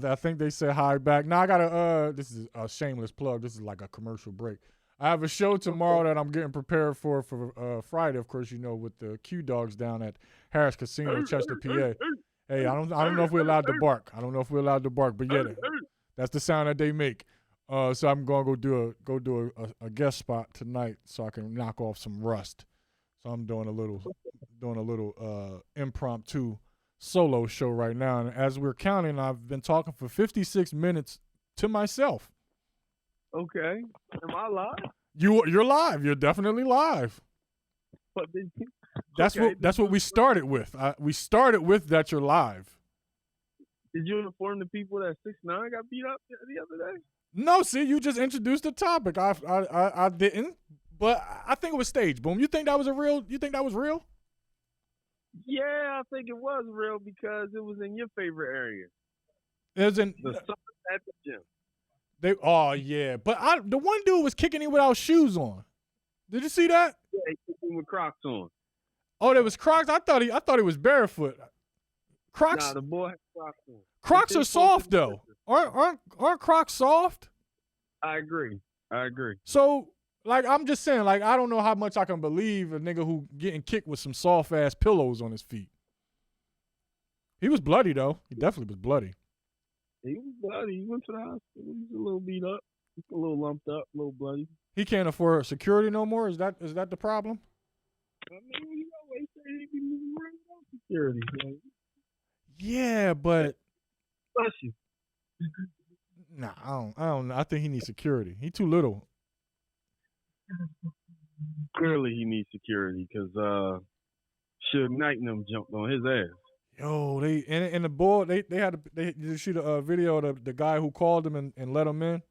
I think they said hi back. Now I gotta, this is a shameless plug. This is like a commercial break. I have a show tomorrow that I'm getting prepared for Friday, of course, you know, with the Q Dogs down at Harris Casino in Chester, PA. Hey, I don't know if we're allowed to bark. But yeah, that's the sound that they make. So I'm gonna go do a guest spot tonight so I can knock off some rust. So I'm doing a little impromptu solo show right now, and as we're counting, I've been talking for 56 minutes to myself. Okay. Am I live? You're live. You're definitely live. That's what we started with. We started with that you're live. Did you inform the people that 6ix9ine got beat up the other day? No, see, you just introduced the topic. I didn't, but I think it was staged. Boom. You think that was real? Yeah, I think it was real because it was in your favorite area. It was in the summer at the gym. But the one dude was kicking him without shoes on. Did you see that? Yeah, he kicked him with Crocs on. Oh, there was Crocs. I thought he was barefoot. Crocs. Nah, the boy had Crocs on. Crocs are soft though. Aren't Crocs soft? I agree. So, like, I'm just saying, like, I don't know how much I can believe a nigga who getting kicked with some soft ass pillows on his feet. He was bloody though. He definitely was bloody. He was bloody. He went to the hospital. He's a little beat up. He's a little lumped up, a little bloody. He can't afford security no more. Is that the problem? I mean, you know, they say he be moving around without security. So. Yeah, but bless you. Nah, I don't know. I think he needs security. He too little. Clearly, he needs security because Suge Knight and them jumped on his ass. Yo, they and the boy they did you see the video of the guy who called him and let him in?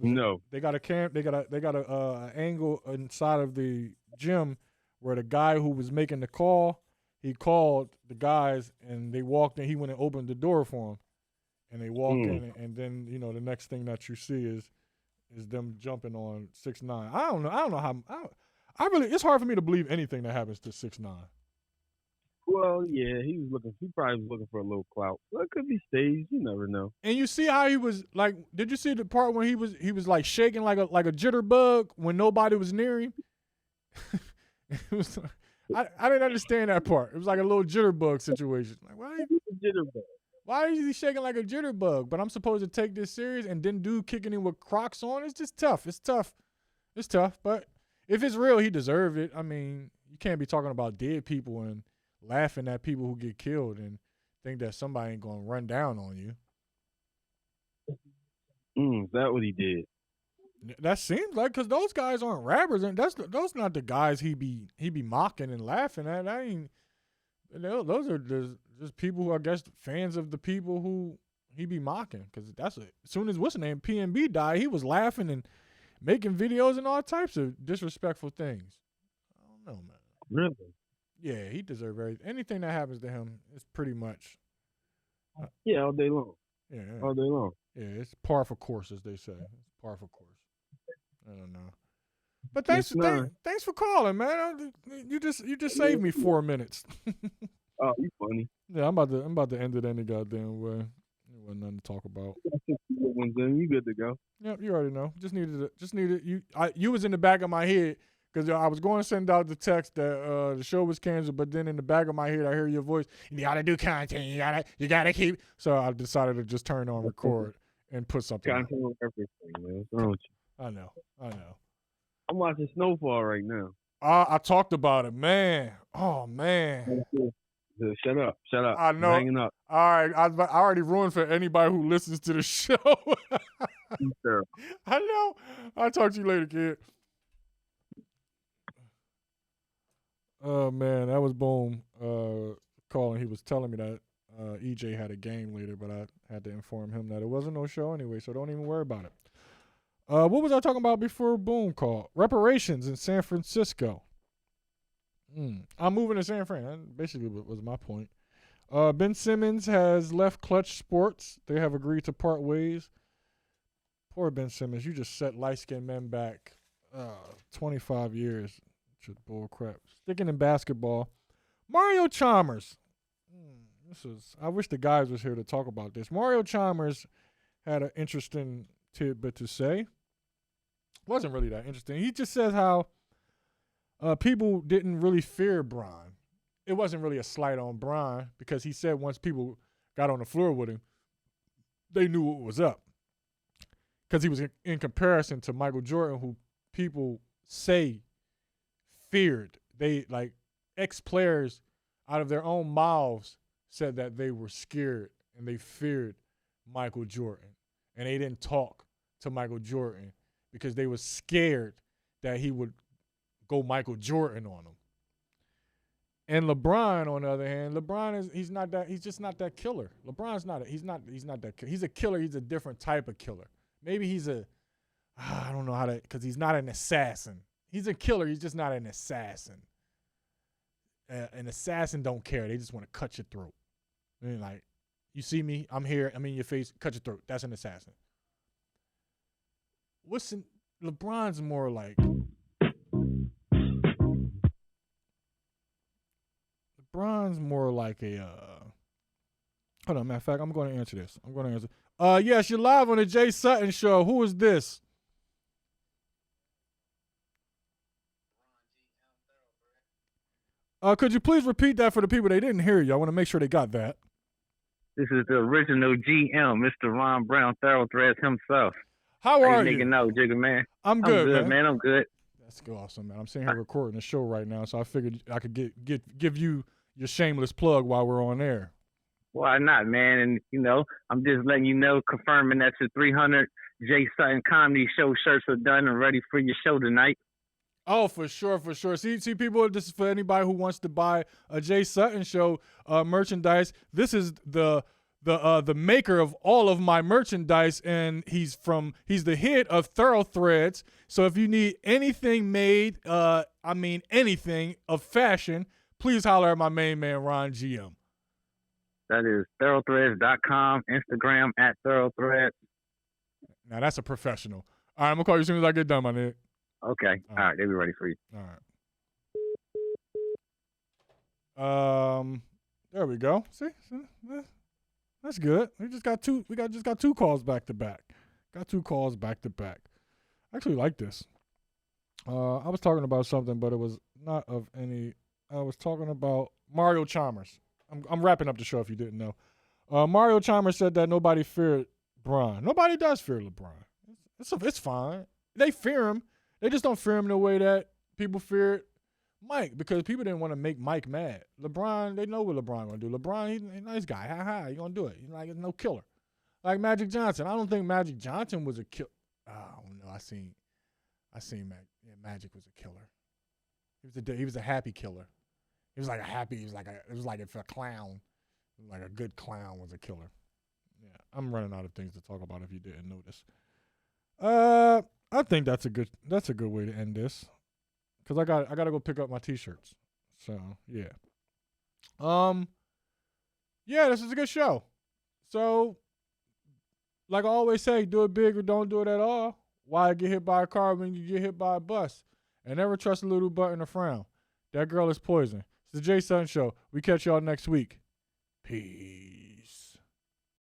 No. They got a angle inside of the gym where the guy who was making the call, he called the guys and they walked in. He went and opened the door for him, and they walked in, and then the next thing that you see is them jumping on 6ix9ine. I don't know how. It's hard for me to believe anything that happens to 6ix9ine. Well, yeah, he probably was looking for a little clout. Well, it could be staged. You never know. And you see how he was like? Did you see the part when he was like shaking like a jitterbug when nobody was near him? It was. I didn't understand that part. It was like a little jitterbug situation. Like why is he shaking like a jitterbug? But I'm supposed to take this serious, and then dude kicking him with Crocs on. It's just tough. It's tough. But if it's real, he deserved it. I mean, you can't be talking about dead people and laughing at people who get killed and think that somebody ain't gonna run down on you. Is that what he did? That seems like, because those guys aren't rappers, and those not the guys he be mocking and laughing at. Those are just people who, I guess, fans of the people who he be mocking. Because as soon as what's his name PNB died, he was laughing and making videos and all types of disrespectful things. I don't know, man. Really? Yeah, he deserves anything that happens to him is pretty much Yeah, all day long. Yeah, All day long. yeah, it's par for course, as they say. It's par for course. I don't know. But Yes, sir. thanks for calling, man. You just saved me 4 minutes. Oh, you funny. Yeah, I'm about to end it any goddamn way. There wasn't nothing to talk about. You got 60 good ones in. You good to go. Yep, you already know. Just needed you was in the back of my head because I was going to send out the text that the show was canceled, but then in the back of my head I hear your voice. You gotta do content. You gotta keep. So I decided to just turn on record and put something. Content on everything, man. What's wrong with you? I know. I'm watching Snowfall right now. I talked about it, man. Oh man. Shut up. I know. I'm hanging up. All right, I already ruined for anybody who listens to the show. Sure. I know. I'll talk to you later, kid. Oh man, that was Boom calling. He was telling me that EJ had a game later, but I had to inform him that it wasn't no show anyway, so don't even worry about it. What was I talking about before Boom called? Reparations in San Francisco. I'm moving to San Fran. That basically was my point. Ben Simmons has left Clutch Sports. They have agreed to part ways. Poor Ben Simmons. You just set light-skinned men back 25 years. Bull crap. Sticking in basketball. Mario Chalmers. I wish the guys was here to talk about this. Mario Chalmers had an interesting tidbit to say. Wasn't really that interesting. He just says how people didn't really fear Bron. It wasn't really a slight on Bron because he said once people got on the floor with him, they knew what was up. Because he was in comparison to Michael Jordan, who people say feared. They, like, ex-players out of their own mouths said that they were scared and they feared Michael Jordan. And they didn't talk to Michael Jordan because they were scared that he would go Michael Jordan on them. And LeBron, on the other hand, he's just not that killer. LeBron's he's not that killer. He's a killer. He's a different type of killer. Maybe I don't know how to, because he's not an assassin. He's a killer. He's just not an assassin. An assassin don't care. They just want to cut your throat. I mean, like, you see me, I'm here, I'm in your face, cut your throat. That's an assassin. LeBron's more like, hold on, matter of fact, I'm going to answer this. Yes, you're live on the Jay Sutton Show. Who is this? Could you please repeat that for the people that didn't hear you? I want to make sure they got that. This is the original GM, Mr. Ron Brown, Thoroughbreds himself. How are you? Nigga know, Jigga man. I'm good, man. I'm good. That's awesome, man. I'm sitting here recording a show right now, so I figured I could give you your shameless plug while we're on air. Why not, man? And, I'm just letting you know, confirming that your 300 Jay Sutton Comedy Show shirts are done and ready for your show tonight. Oh, for sure. See, people, this is for anybody who wants to buy a Jay Sutton Show merchandise. This is the maker of all of my merchandise, and he's the head of Thoroughthreads. So if you need anything made, anything of fashion, please holler at my main man, Ron GM. That is thoroughthreads.com, Instagram at thoroughthreads. Now that's a professional. All right, I'm gonna call you as soon as I get done, my nigga. Okay. All right. They'll be ready for you. All right. There we go. See? That's good. We just got two calls back to back. I actually like this. I was talking about something, but it was not of any. I was talking about Mario Chalmers. I'm wrapping up the show if you didn't know. Mario Chalmers said that nobody feared Bron. Nobody does fear LeBron. It's fine. They fear him. They just don't fear him the way that people feared Mike, because people didn't want to make Mike mad. LeBron, they know what LeBron going to do. LeBron, he's a nice guy. Ha, he going to do it. He's like no killer. Like Magic Johnson. I don't think Magic Johnson was a killer. Oh, no, I seen Magic was a killer. He was a happy killer. It was like if a clown, like a good clown was a killer. Yeah, I'm running out of things to talk about if you didn't notice. I think that's a good way to end this, because I gotta go pick up my t-shirts. So yeah, this is a good show. So, like I always say, do it big or don't do it at all. Why get hit by a car when you get hit by a bus? And never trust a little button or frown. That girl is poison. It's the Jay Sutton Show. We catch y'all next week. Peace.